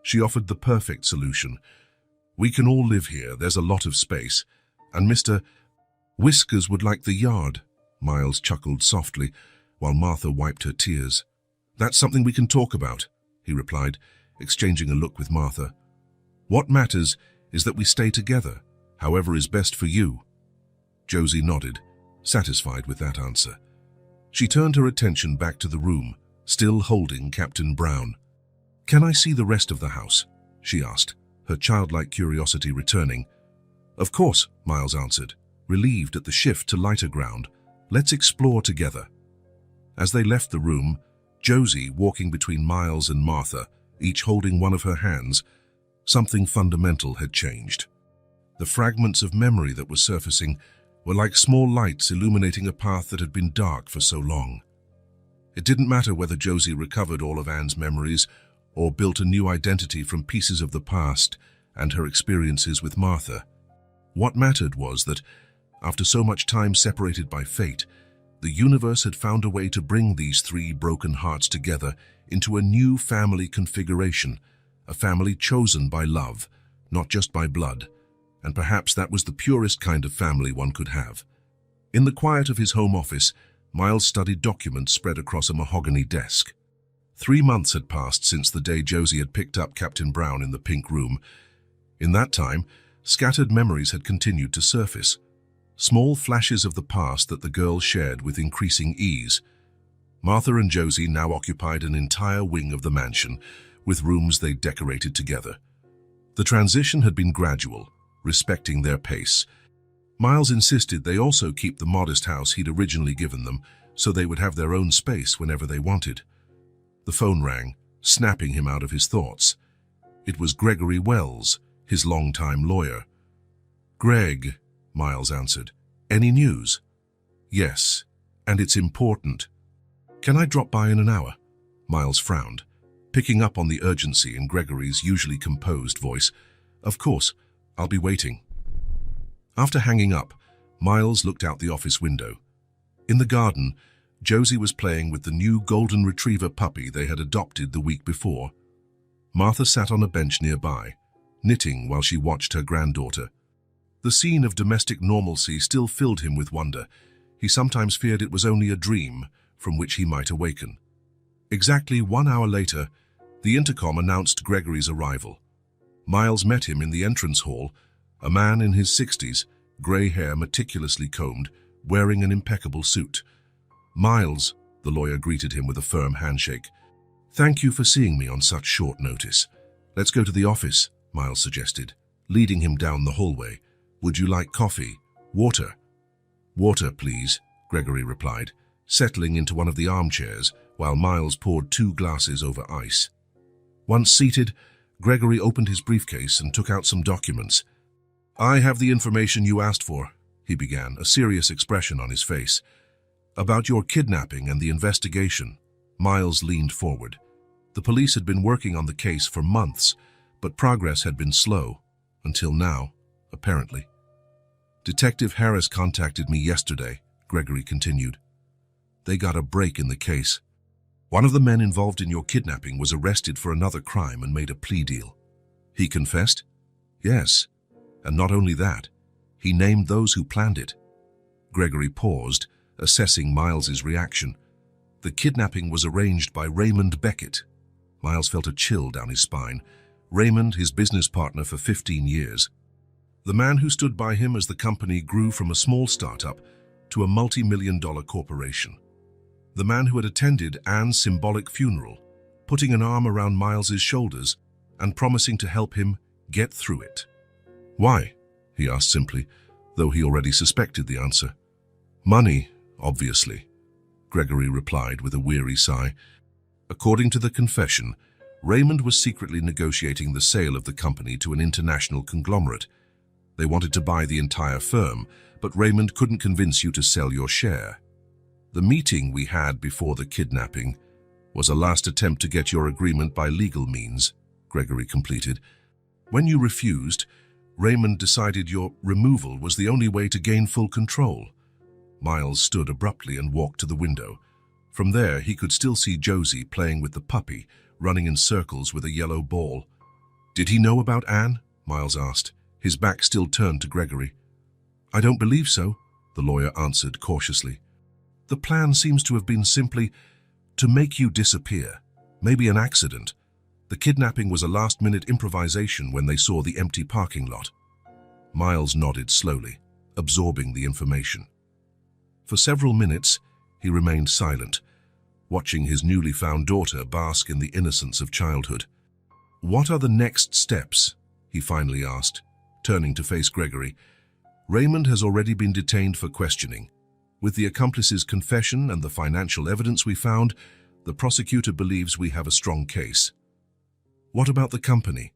she offered the perfect solution. "We can all live here, there's a lot of space, and Mr. Whiskers would like the yard." Miles chuckled softly, while Martha wiped her tears. "That's something we can talk about," he replied, exchanging a look with Martha. "What matters is that we stay together, however is best for you." Josie nodded, satisfied with that answer. She turned her attention back to the room, still holding Captain Brown. "Can I see the rest of the house?" she asked, her childlike curiosity returning. "Of course," Miles answered, relieved at the shift to lighter ground. "Let's explore together." As they left the room, Josie, walking between Miles and Martha, each holding one of her hands, something fundamental had changed. The fragments of memory that were surfacing were like small lights illuminating a path that had been dark for so long. It didn't matter whether Josie recovered all of Anne's memories or built a new identity from pieces of the past and her experiences with Martha. What mattered was that, after so much time separated by fate, the universe had found a way to bring these three broken hearts together into a new family configuration, a family chosen by love, not just by blood, and perhaps that was the purest kind of family one could have. In the quiet of his home office, Miles studied documents spread across a mahogany desk. 3 months had passed since the day Josie had picked up Captain Brown in the pink room. In that time, scattered memories had continued to surface, small flashes of the past that the girls shared with increasing ease. Martha and Josie now occupied an entire wing of the mansion, with rooms they decorated together. The transition had been gradual, respecting their pace. Miles insisted they also keep the modest house he'd originally given them, so they would have their own space whenever they wanted. The phone rang, snapping him out of his thoughts. It was Gregory Wells, his longtime lawyer. "Greg," Miles answered. "Any news?" "Yes, and it's important." "Can I drop by in an hour?" Miles frowned, picking up on the urgency in Gregory's usually composed voice. "Of course, I'll be waiting." After hanging up, Miles looked out the office window. In the garden, Josie was playing with the new golden retriever puppy they had adopted the week before. Martha sat on a bench nearby, knitting while she watched her granddaughter. The scene of domestic normalcy still filled him with wonder. He sometimes feared it was only a dream from which he might awaken. Exactly 1 hour later, the intercom announced Gregory's arrival. Miles met him in the entrance hall, a man in his 60s, grey hair meticulously combed, wearing an impeccable suit. "Miles," the lawyer greeted him with a firm handshake. Thank you for seeing me on such short notice. Let's go to the office, Miles suggested, leading him down the hallway. Would you like coffee? Water? Water, please, Gregory replied, settling into one of the armchairs while Miles poured 2 glasses over ice. Once seated, Gregory opened his briefcase and took out some documents. I have the information you asked for, he began, a serious expression on his face. About your kidnapping and the investigation. Miles leaned forward. The police had been working on the case for months, but progress had been slow, until now, apparently. Detective Harris contacted me yesterday, Gregory continued. They got a break in the case. One of the men involved in your kidnapping was arrested for another crime and made a plea deal. He confessed? Yes. And not only that, he named those who planned it. Gregory paused, assessing Miles's reaction. The kidnapping was arranged by Raymond Beckett. Miles felt a chill down his spine. Raymond, his business partner for 15 years. The man who stood by him as the company grew from a small startup to a multi-million-dollar corporation. The man who had attended Anne's symbolic funeral, putting an arm around Miles's shoulders and promising to help him get through it. Why? He asked simply, though he already suspected the answer. Money, obviously, Gregory replied with a weary sigh. According to the confession, Raymond was secretly negotiating the sale of the company to an international conglomerate. They wanted to buy the entire firm, but Raymond couldn't convince you to sell your share. The meeting we had before the kidnapping was a last attempt to get your agreement by legal means, Gregory completed. When you refused, Raymond decided your removal was the only way to gain full control. Miles stood abruptly and walked to the window. From there, he could still see Josie playing with the puppy, running in circles with a yellow ball. Did he know about Anne? Miles asked, his back still turned to Gregory. I don't believe so, the lawyer answered cautiously. The plan seems to have been simply to make you disappear, maybe an accident. The kidnapping was a last-minute improvisation when they saw the empty parking lot. Miles nodded slowly, absorbing the information. For several minutes, he remained silent, watching his newly found daughter bask in the innocence of childhood. What are the next steps? He finally asked, turning to face Gregory. Raymond has already been detained for questioning. With the accomplice's confession and the financial evidence we found, the prosecutor believes we have a strong case. What about the company?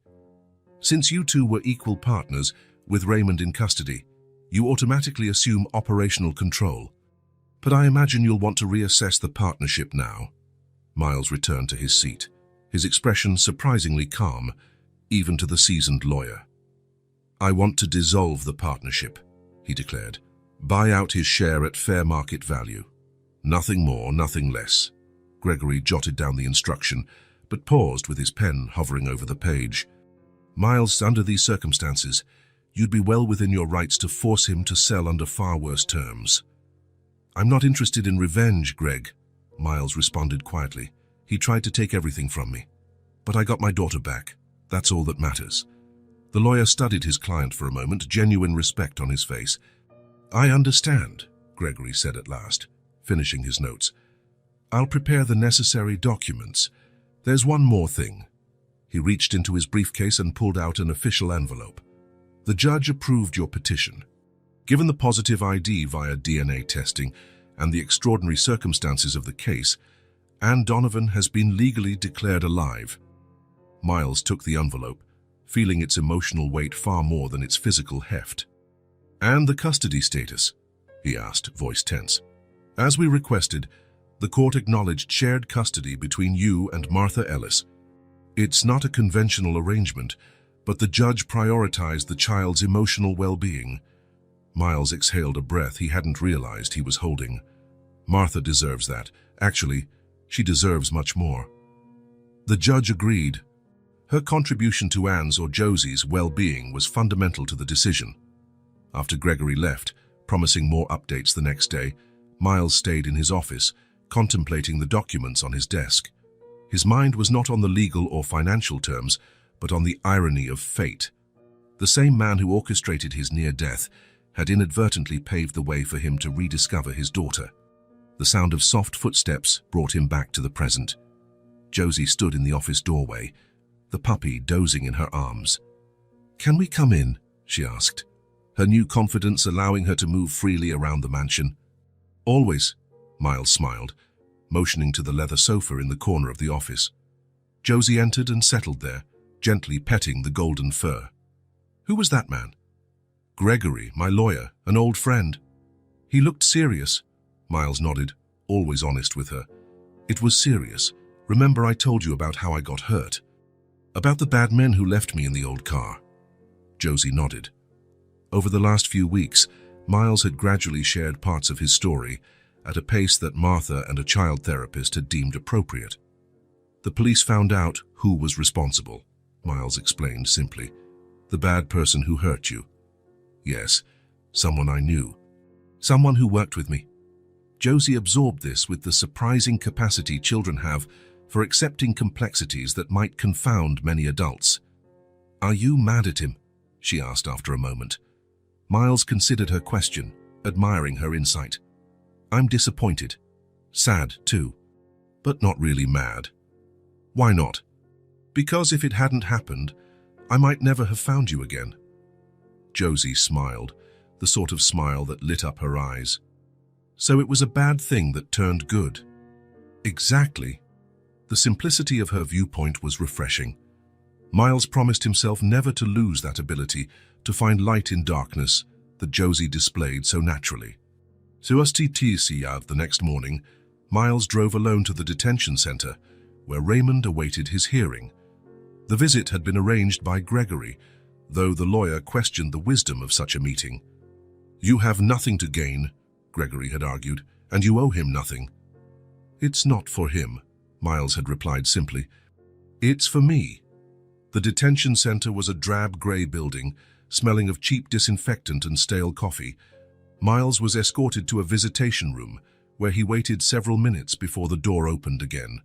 Since you two were equal partners, with Raymond in custody, you automatically assume operational control. But I imagine you'll want to reassess the partnership now. Miles returned to his seat, his expression surprisingly calm, even to the seasoned lawyer. I want to dissolve the partnership, he declared. Buy out his share at fair market value. Nothing more, nothing less. Gregory jotted down the instruction, but paused with his pen hovering over the page. Miles, under these circumstances, you'd be well within your rights to force him to sell under far worse terms. I'm not interested in revenge, Greg, Miles responded quietly. He tried to take everything from me. But I got my daughter back. That's all that matters. The lawyer studied his client for a moment, genuine respect on his face. I understand, Gregory said at last, finishing his notes. I'll prepare the necessary documents. There's one more thing. He reached into his briefcase and pulled out an official envelope. The judge approved your petition. Given the positive ID via DNA testing and the extraordinary circumstances of the case, Anne Donovan has been legally declared alive. Miles took the envelope, feeling its emotional weight far more than its physical heft. And the custody status? He asked, voice tense. As we requested, the court acknowledged shared custody between you and Martha Ellis. It's not a conventional arrangement, but the judge prioritized the child's emotional well-being. Miles exhaled a breath he hadn't realized he was holding. Martha deserves that. Actually, she deserves much more. The judge agreed. Her contribution to Anne's or Josie's well-being was fundamental to the decision. After Gregory left, promising more updates the next day, Miles stayed in his office, contemplating the documents on his desk. His mind was not on the legal or financial terms, but on the irony of fate. The same man who orchestrated his near death had inadvertently paved the way for him to rediscover his daughter. The sound of soft footsteps brought him back to the present. Josie stood in the office doorway, the puppy dozing in her arms. "Can we come in?" she asked, her new confidence allowing her to move freely around the mansion. "Always," Miles smiled, motioning to the leather sofa in the corner of the office. Josie entered and settled there, gently petting the golden fur. "Who was that man?" "Gregory, my lawyer, an old friend." "He looked serious." Miles nodded, always honest with her. "It was serious. Remember I told you about how I got hurt? About the bad men who left me in the old car?" Josie nodded. Over the last few weeks, Miles had gradually shared parts of his story at a pace that Martha and a child therapist had deemed appropriate. "The police found out who was responsible," Miles explained simply. "The bad person who hurt you." "Yes, someone I knew. Someone who worked with me." Josie absorbed this with the surprising capacity children have for accepting complexities that might confound many adults. "Are you mad at him?" she asked after a moment. Miles considered her question, admiring her insight. "I'm disappointed. Sad, too. But not really mad." "Why not?" "Because if it hadn't happened, I might never have found you again." Josie smiled, the sort of smile that lit up her eyes. "So it was a bad thing that turned good." "Exactly." The simplicity of her viewpoint was refreshing. Miles promised himself never to lose that ability to find light in darkness that Josie displayed so naturally. The next morning, Miles drove alone to the detention center, where Raymond awaited his hearing. The visit had been arranged by Gregory, though the lawyer questioned the wisdom of such a meeting. "You have nothing to gain," Gregory had argued, "and you owe him nothing." "It's not for him," Miles had replied simply. "It's for me." The detention center was a drab gray building, smelling of cheap disinfectant and stale coffee. Miles was escorted to a visitation room, where he waited several minutes before the door opened again.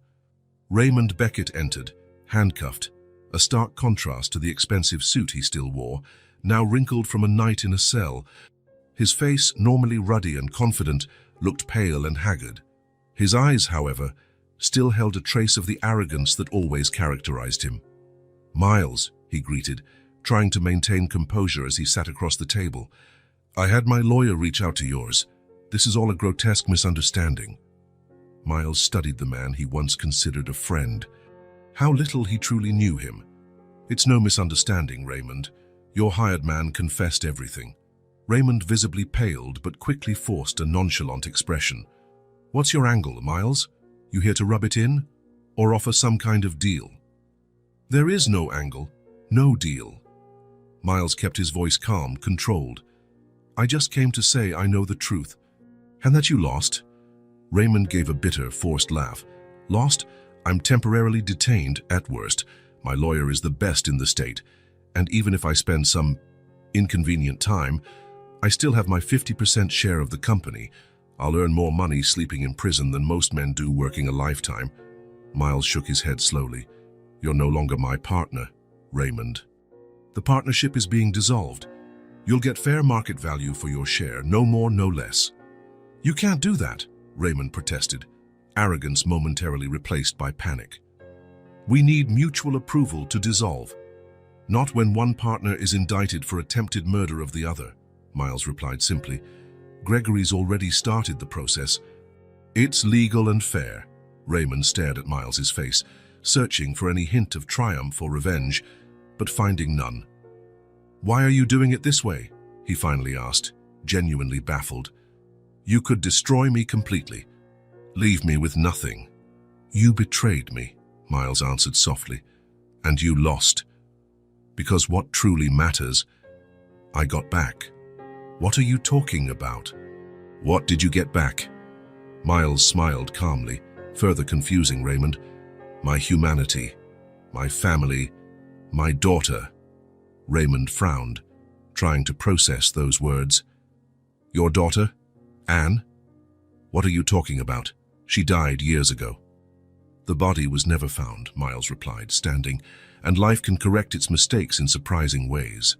Raymond Beckett entered, handcuffed, a stark contrast to the expensive suit he still wore, now wrinkled from a night in a cell. His face, normally ruddy and confident, looked pale and haggard. His eyes, however, still held a trace of the arrogance that always characterized him. "Miles," he greeted, trying to maintain composure as he sat across the table. "I had my lawyer reach out to yours. This is all a grotesque misunderstanding." Miles studied the man he once considered a friend. How little he truly knew him. "It's no misunderstanding, Raymond. Your hired man confessed everything." Raymond visibly paled but quickly forced a nonchalant expression. "What's your angle, Miles? You here to rub it in? Or offer some kind of deal?" "There is no angle, no deal." Miles kept his voice calm, controlled. "I just came to say I know the truth." "And that you lost?" Raymond gave a bitter, forced laugh. "Lost? I'm temporarily detained, at worst. My lawyer is the best in the state. And even if I spend some inconvenient time, I still have my 50% share of the company. I'll earn more money sleeping in prison than most men do working a lifetime." Miles shook his head slowly. "You're no longer my partner, Raymond. The partnership is being dissolved. You'll get fair market value for your share, no more, no less." "You can't do that," Raymond protested, arrogance momentarily replaced by panic. "We need mutual approval to dissolve." "Not when one partner is indicted for attempted murder of the other," Miles replied simply. "Gregory's already started the process." "It's legal and fair." Raymond stared at Miles's face, searching for any hint of triumph or revenge, but finding none. "Why are you doing it this way?" he finally asked, genuinely baffled. "You could destroy me completely. Leave me with nothing." "You betrayed me," Miles answered softly, "and you lost. Because what truly matters, I got back." "What are you talking about?" "What did you get back?" Miles smiled calmly, further confusing Raymond. "My humanity, my family, my daughter." Raymond frowned, trying to process those words. "Your daughter? Anne? What are you talking about? She died years ago." "The body was never found," Miles replied, standing, "and life can correct its mistakes in surprising ways."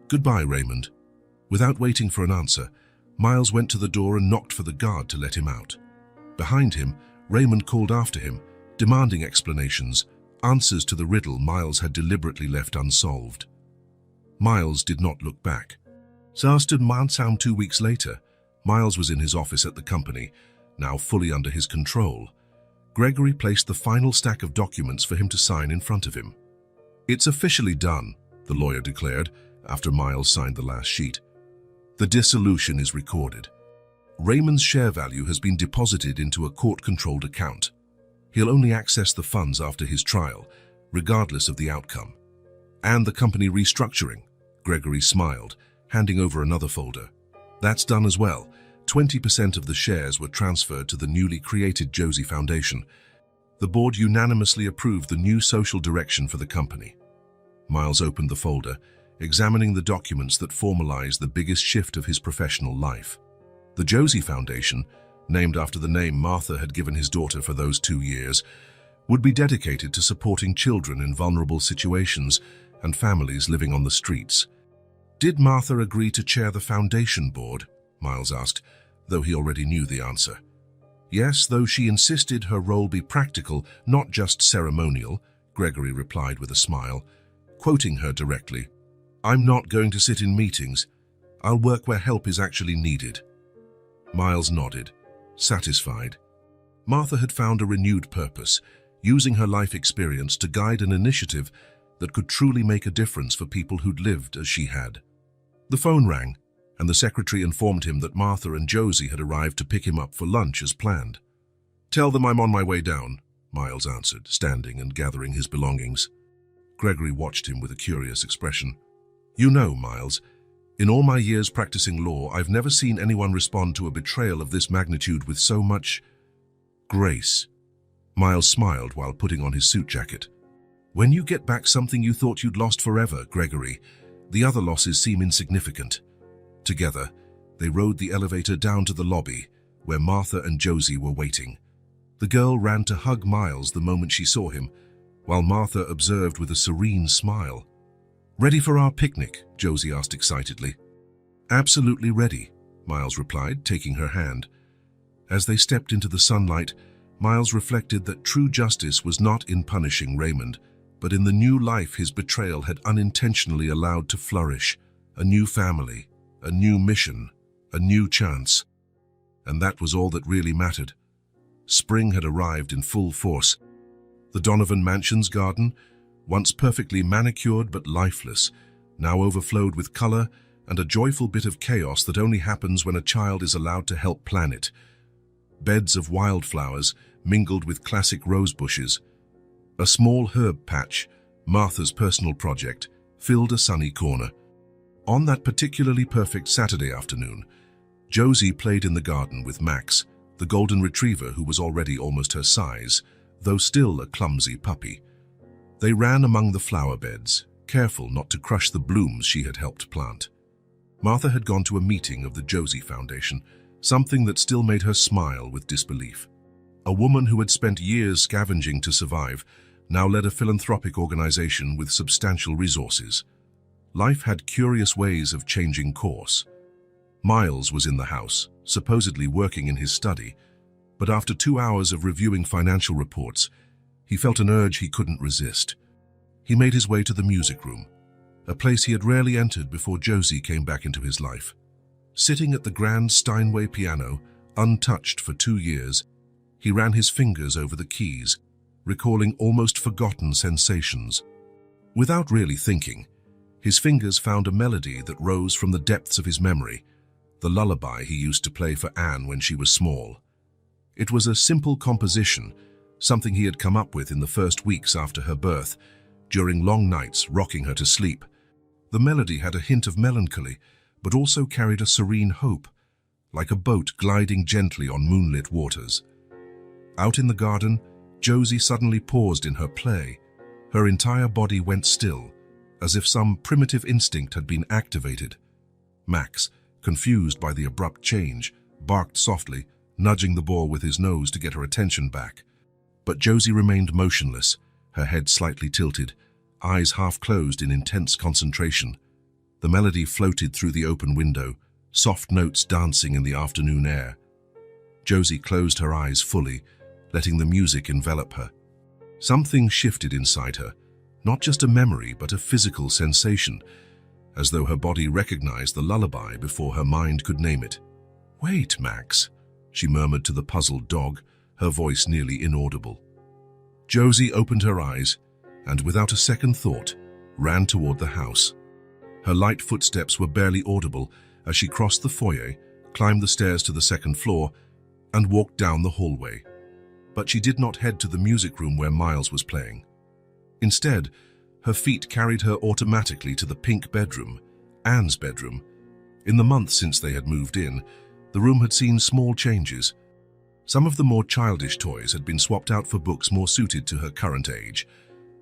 "Goodbye, Raymond." Without waiting for an answer, Miles went to the door and knocked for the guard to let him out. Behind him, Raymond called after him, demanding explanations, answers to the riddle Miles had deliberately left unsolved. Miles did not look back. After 2 weeks later, Miles was in his office at the company, now fully under his control. Gregory placed the final stack of documents for him to sign in front of him. "It's officially done," the lawyer declared after Miles signed the last sheet. "The dissolution is recorded. Raymond's share value has been deposited into a court-controlled account. He'll only access the funds after his trial, regardless of the outcome. And the company restructuring," Gregory smiled, handing over another folder. "That's done as well. 20% of the shares were transferred to the newly created Josie Foundation. The board unanimously approved the new social direction for the company." Miles opened the folder, examining the documents that formalized the biggest shift of his professional life. The Josie Foundation, named after the name Martha had given his daughter for those 2 years, would be dedicated to supporting children in vulnerable situations and families living on the streets. "Did Martha agree to chair the foundation board?" Miles asked, though he already knew the answer. "Yes, though she insisted her role be practical, not just ceremonial," Gregory replied with a smile, quoting her directly. "I'm not going to sit in meetings. I'll work where help is actually needed." Miles nodded, satisfied. Martha had found a renewed purpose, using her life experience to guide an initiative that could truly make a difference for people who'd lived as she had. The phone rang, and the secretary informed him that Martha and Josie had arrived to pick him up for lunch as planned. "Tell them I'm on my way down," Miles answered, standing and gathering his belongings. Gregory watched him with a curious expression. "You know, Miles, in all my years practicing law, I've never seen anyone respond to a betrayal of this magnitude with so much grace." Miles smiled while putting on his suit jacket. "When you get back something you thought you'd lost forever, Gregory, the other losses seem insignificant." Together, they rode the elevator down to the lobby, where Martha and Josie were waiting. The girl ran to hug Miles the moment she saw him, while Martha observed with a serene smile. "Ready for our picnic?" Josie asked excitedly. "Absolutely ready," Miles replied, taking her hand. As they stepped into the sunlight, Miles reflected that true justice was not in punishing Raymond, but in the new life his betrayal had unintentionally allowed to flourish, a new family, a new mission, a new chance. And that was all that really mattered. Spring had arrived in full force. The Donovan Mansion's garden, once perfectly manicured but lifeless, now overflowed with color and a joyful bit of chaos that only happens when a child is allowed to help plan it. Beds of wildflowers mingled with classic rose bushes. A small herb patch, Martha's personal project, filled a sunny corner. On that particularly perfect Saturday afternoon, Josie played in the garden with Max, the golden retriever who was already almost her size, though still a clumsy puppy. They ran among the flower beds, careful not to crush the blooms she had helped plant. Martha had gone to a meeting of the Josie Foundation, something that still made her smile with disbelief. A woman who had spent years scavenging to survive now led a philanthropic organization with substantial resources. Life had curious ways of changing course. Miles was in the house, supposedly working in his study, but after 2 hours of reviewing financial reports, he felt an urge he couldn't resist. He made his way to the music room, a place he had rarely entered before Josie came back into his life. Sitting at the grand Steinway piano, untouched for 2 years, he ran his fingers over the keys, recalling almost forgotten sensations. Without really thinking, his fingers found a melody that rose from the depths of his memory, the lullaby he used to play for Anne when she was small. It was a simple composition, something he had come up with in the first weeks after her birth, during long nights rocking her to sleep. The melody had a hint of melancholy, but also carried a serene hope, like a boat gliding gently on moonlit waters. Out in the garden, Josie suddenly paused in her play. Her entire body went still, as if some primitive instinct had been activated. Max, confused by the abrupt change, barked softly, nudging the ball with his nose to get her attention back. But Josie remained motionless, her head slightly tilted, eyes half closed in intense concentration. The melody floated through the open window, soft notes dancing in the afternoon air. Josie closed her eyes fully, letting the music envelop her. Something shifted inside her, not just a memory but a physical sensation, as though her body recognized the lullaby before her mind could name it. "Wait, Max," she murmured to the puzzled dog, her voice nearly inaudible. Josie opened her eyes and, without a second thought, ran toward the house. Her light footsteps were barely audible as she crossed the foyer, climbed the stairs to the second floor, and walked down the hallway. But she did not head to the music room where Miles was playing. Instead, her feet carried her automatically to the pink bedroom, Anne's bedroom. In the months since they had moved in, the room had seen small changes. Some of the more childish toys had been swapped out for books more suited to her current age.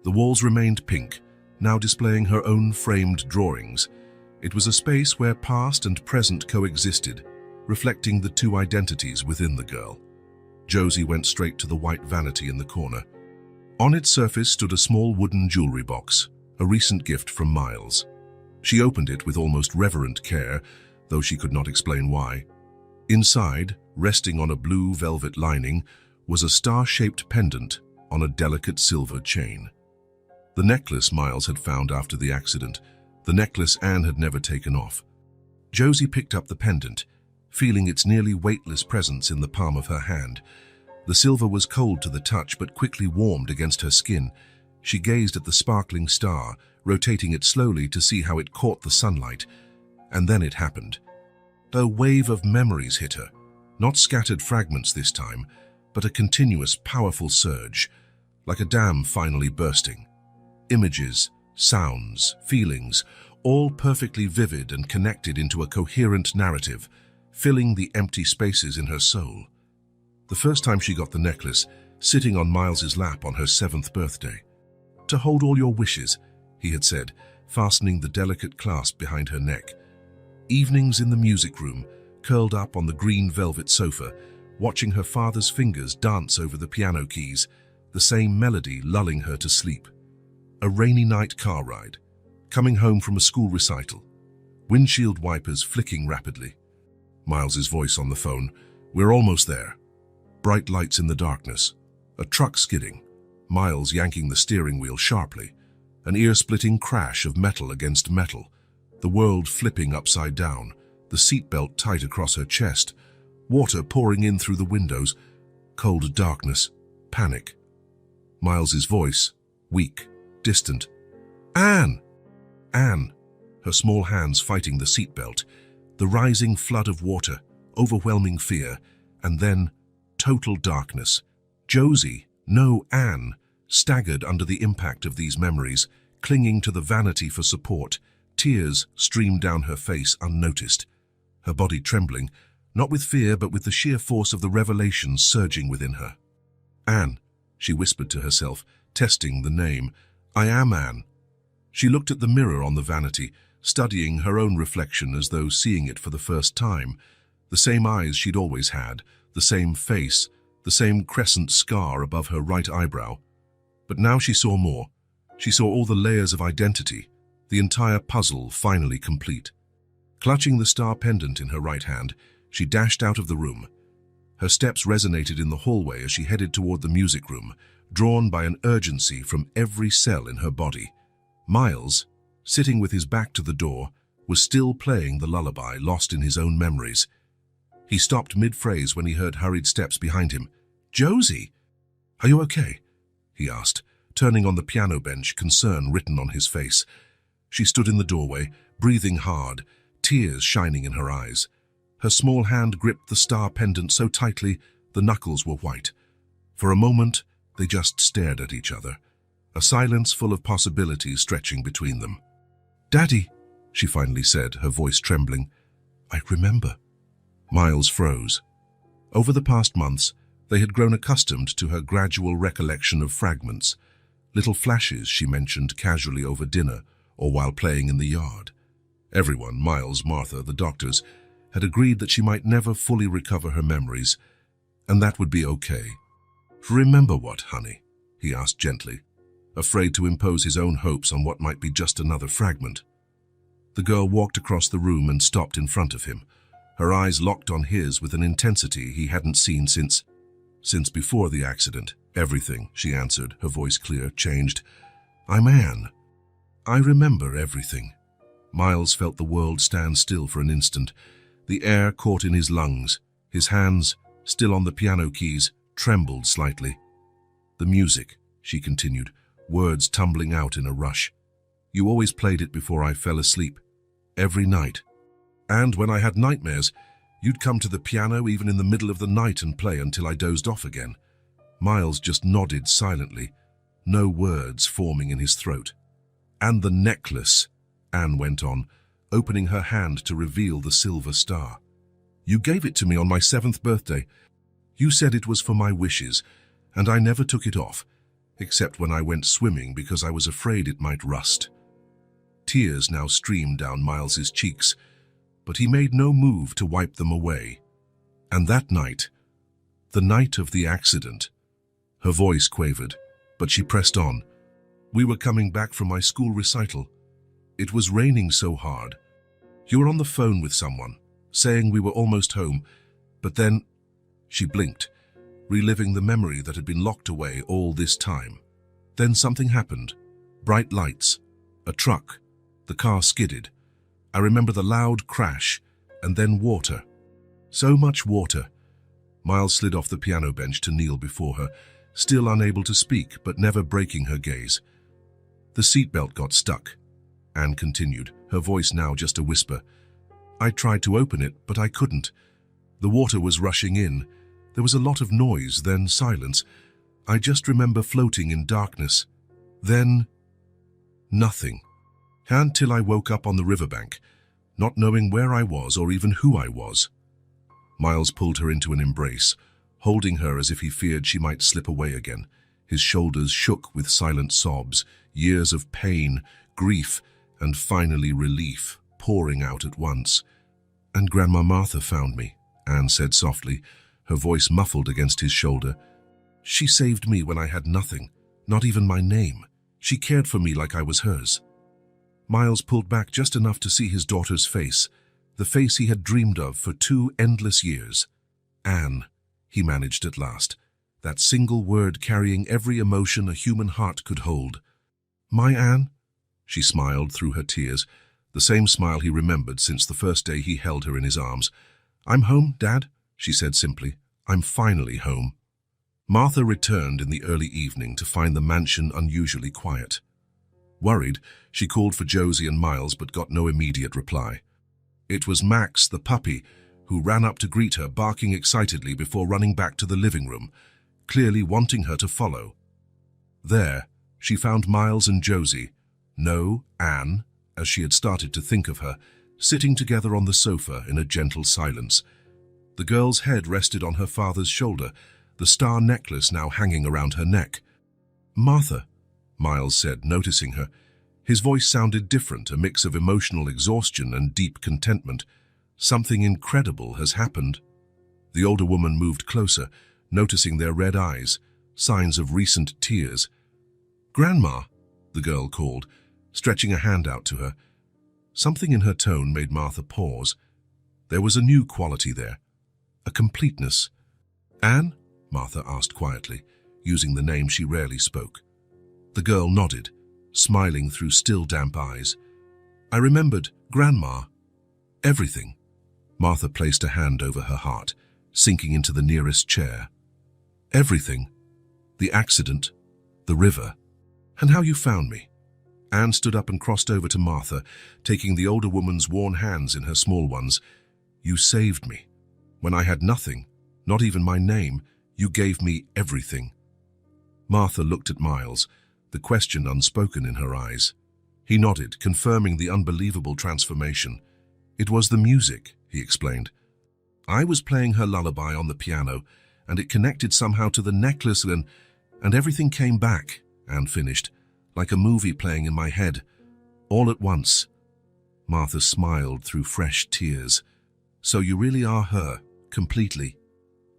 The walls remained pink, now displaying her own framed drawings. It was a space where past and present coexisted, reflecting the two identities within the girl. Josie went straight to the white vanity in the corner. On its surface stood a small wooden jewelry box, a recent gift from Miles. She opened it with almost reverent care, though she could not explain why. Inside, resting on a blue velvet lining, was a star-shaped pendant on a delicate silver chain. The necklace Miles had found after the accident, the necklace Anne had never taken off. Josie picked up the pendant, feeling its nearly weightless presence in the palm of her hand. The silver was cold to the touch but quickly warmed against her skin. She gazed at the sparkling star, rotating it slowly to see how it caught the sunlight. And then it happened. A wave of memories hit her, not scattered fragments this time, but a continuous, powerful surge, like a dam finally bursting. Images, sounds, feelings, all perfectly vivid and connected into a coherent narrative, filling the empty spaces in her soul. The first time she got the necklace, sitting on Miles's lap on her 7th birthday. "To hold all your wishes," he had said, fastening the delicate clasp behind her neck. Evenings in the music room, curled up on the green velvet sofa, watching her father's fingers dance over the piano keys, the same melody lulling her to sleep. A rainy night car ride, coming home from a school recital, windshield wipers flicking rapidly. Miles's voice on the phone, "We're almost there." Bright lights in the darkness, a truck skidding, Miles yanking the steering wheel sharply, an ear-splitting crash of metal against metal, the world flipping upside down, the seatbelt tight across her chest, water pouring in through the windows, cold darkness, panic. Miles's voice, weak, distant. "Anne!" Anne, her small hands fighting the seatbelt, the rising flood of water, overwhelming fear, and then total darkness. Josie, no Anne, staggered under the impact of these memories, clinging to the vanity for support. Tears streamed down her face unnoticed, her body trembling, not with fear but with the sheer force of the revelation surging within her. "Anne," she whispered to herself, testing the name. "I am Anne." She looked at the mirror on the vanity, studying her own reflection as though seeing it for the first time. The same eyes she'd always had, the same face, the same crescent scar above her right eyebrow. But now she saw more. She saw all the layers of identity, the entire puzzle finally complete. Clutching the star pendant in her right hand, she dashed out of the room. Her steps resonated in the hallway as she headed toward the music room, drawn by an urgency from every cell in her body. Miles, sitting with his back to the door, was still playing the lullaby lost in his own memories. He stopped mid-phrase when he heard hurried steps behind him. "Josie! Are you okay?" he asked, turning on the piano bench, concern written on his face. She stood in the doorway, breathing hard, tears shining in her eyes. Her small hand gripped the star pendant so tightly the knuckles were white. For a moment, they just stared at each other, a silence full of possibilities stretching between them. "Daddy," she finally said, her voice trembling. "I remember." Miles froze. Over the past months, they had grown accustomed to her gradual recollection of fragments, little flashes she mentioned casually over dinner or while playing in the yard. Everyone, Miles, Martha, the doctors, had agreed that she might never fully recover her memories, and that would be okay. "Remember what, honey?" he asked gently, afraid to impose his own hopes on what might be just another fragment. The girl walked across the room and stopped in front of him, her eyes locked on his with an intensity he hadn't seen since before the accident. Everything, she answered, her voice clear, changed. I'm Anne. I remember everything. Miles felt the world stand still for an instant. The air caught in his lungs. His hands, still on the piano keys, trembled slightly. The music, she continued, words tumbling out in a rush. You always played it before I fell asleep. Every night. And when I had nightmares, you'd come to the piano even in the middle of the night and play until I dozed off again. Miles just nodded silently, no words forming in his throat. And the necklace, Anne went on, opening her hand to reveal the silver star. You gave it to me on my 7th birthday. You said it was for my wishes, and I never took it off, except when I went swimming because I was afraid it might rust. Tears now streamed down Miles's cheeks, but he made no move to wipe them away. And that night, the night of the accident, her voice quavered, but she pressed on. We were coming back from my school recital. It was raining so hard. You were on the phone with someone, saying we were almost home, but then she blinked, reliving the memory that had been locked away all this time. Then something happened. Bright lights, a truck, the car skidded. I remember the loud crash, and then water. So much water. Miles slid off the piano bench to kneel before her, still unable to speak, but never breaking her gaze. The seatbelt got stuck. Anne continued, her voice now just a whisper. I tried to open it, but I couldn't. The water was rushing in. There was a lot of noise, then silence. I just remember floating in darkness. Then nothing. Until I woke up on the riverbank, not knowing where I was or even who I was. Miles pulled her into an embrace, holding her as if he feared she might slip away again. His shoulders shook with silent sobs, years of pain, grief, and finally relief pouring out at once. And Grandma Martha found me, Anne said softly, her voice muffled against his shoulder. She saved me when I had nothing, not even my name. She cared for me like I was hers. Miles pulled back just enough to see his daughter's face, the face he had dreamed of for 2 endless years. Anne, he managed at last, that single word carrying every emotion a human heart could hold. My Anne? She smiled through her tears, the same smile he remembered since the first day he held her in his arms. I'm home, Dad, she said simply. I'm finally home. Martha returned in the early evening to find the mansion unusually quiet. Worried, she called for Josie and Miles but got no immediate reply. It was Max, the puppy, who ran up to greet her, barking excitedly before running back to the living room, clearly wanting her to follow. There, she found Miles and Josie, no, Anne, as she had started to think of her, sitting together on the sofa in a gentle silence. The girl's head rested on her father's shoulder, the star necklace now hanging around her neck. Martha, Miles said, noticing her. His voice sounded different, a mix of emotional exhaustion and deep contentment. Something incredible has happened. The older woman moved closer, noticing their red eyes, signs of recent tears. Grandma, the girl called, stretching a hand out to her. Something in her tone made Martha pause. There was a new quality there, a completeness. Anne? Martha asked quietly, using the name she rarely spoke. The girl nodded, smiling through still damp eyes. I remembered, Grandma. Everything. Martha placed a hand over her heart, sinking into the nearest chair. Everything. The accident, the river, and how you found me. Anne stood up and crossed over to Martha, taking the older woman's worn hands in her small ones. You saved me. When I had nothing, not even my name, you gave me everything. Martha looked at Miles, the question unspoken in her eyes. He nodded, confirming the unbelievable transformation. It was the music, he explained. I was playing her lullaby on the piano, and it connected somehow to the necklace and everything came back, Anne finished, like a movie playing in my head, all at once. Martha smiled through fresh tears. So you really are her, completely.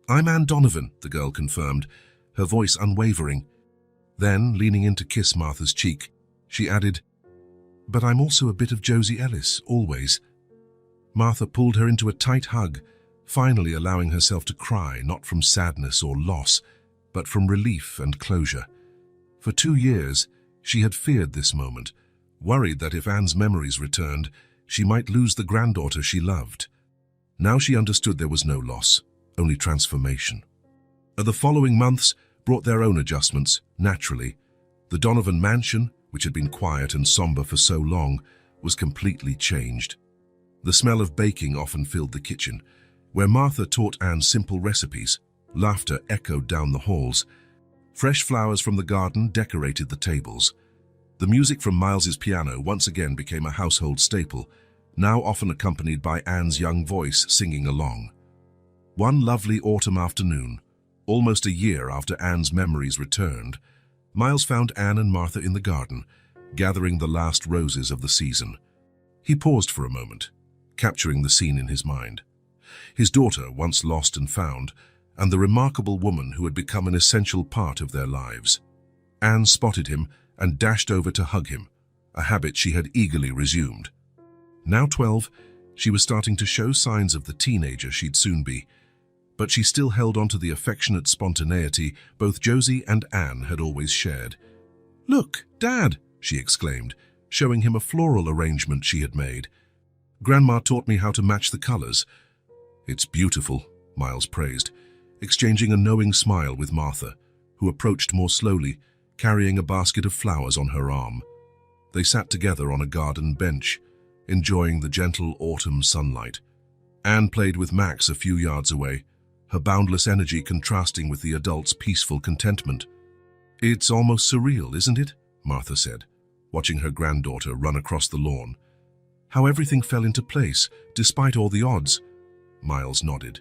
I'm Anne Donovan, the girl confirmed, her voice unwavering. Then, leaning in to kiss Martha's cheek, she added, but I'm also a bit of Josie Ellis, always. Martha pulled her into a tight hug, finally allowing herself to cry, not from sadness or loss, but from relief and closure. For 2 years, she had feared this moment, worried that if Anne's memories returned, she might lose the granddaughter she loved. Now she understood there was no loss, only transformation. The following months brought their own adjustments, naturally. The Donovan mansion, which had been quiet and somber for so long, was completely changed. The smell of baking often filled the kitchen, where Martha taught Anne simple recipes. Laughter echoed down the halls. Fresh flowers from the garden decorated the tables. The music from Miles's piano once again became a household staple, now often accompanied by Anne's young voice singing along. One lovely autumn afternoon, almost a year after Anne's memories returned, Miles found Anne and Martha in the garden, gathering the last roses of the season. He paused for a moment, capturing the scene in his mind. His daughter, once lost and found, and the remarkable woman who had become an essential part of their lives. Anne spotted him and dashed over to hug him, a habit she had eagerly resumed. Now 12, she was starting to show signs of the teenager she'd soon be, but she still held on to the affectionate spontaneity both Josie and Anne had always shared. "Look, Dad," she exclaimed, showing him a floral arrangement she had made. "Grandma taught me how to match the colors." "It's beautiful," Miles praised, exchanging a knowing smile with Martha, who approached more slowly, carrying a basket of flowers on her arm. They sat together on a garden bench, enjoying the gentle autumn sunlight. Anne played with Max a few yards away, her boundless energy contrasting with the adult's peaceful contentment. "It's almost surreal, isn't it?" Martha said, watching her granddaughter run across the lawn. "How everything fell into place, despite all the odds." Miles nodded.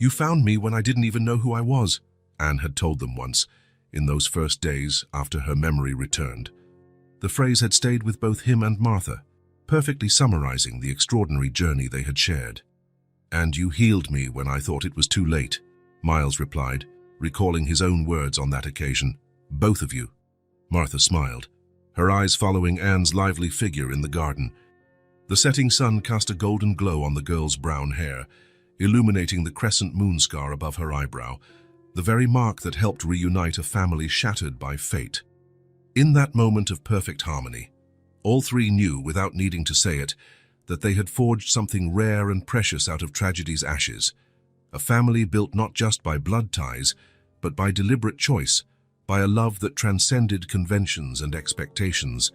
"You found me when I didn't even know who I was," Anne had told them once, in those first days after her memory returned. The phrase had stayed with both him and Martha, perfectly summarizing the extraordinary journey they had shared. "And you healed me when I thought it was too late," Miles replied, recalling his own words on that occasion. "Both of you." Martha smiled, her eyes following Anne's lively figure in the garden. The setting sun cast a golden glow on the girl's brown hair, illuminating the crescent moon scar above her eyebrow, the very mark that helped reunite a family shattered by fate. In that moment of perfect harmony, all three knew, without needing to say it, that they had forged something rare and precious out of tragedy's ashes. A family built not just by blood ties, but by deliberate choice, by a love that transcended conventions and expectations.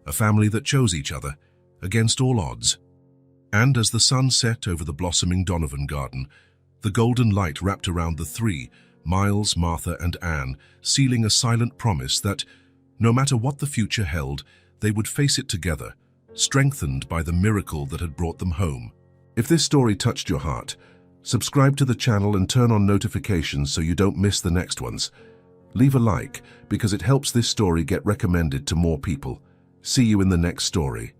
A family that chose each other, against all odds. And as the sun set over the blossoming Donovan garden, the golden light wrapped around the three, Miles, Martha, and Anne, sealing a silent promise that, no matter what the future held, they would face it together, strengthened by the miracle that had brought them home. If this story touched your heart, subscribe to the channel and turn on notifications so you don't miss the next ones. Leave a like, because it helps this story get recommended to more people. See you in the next story.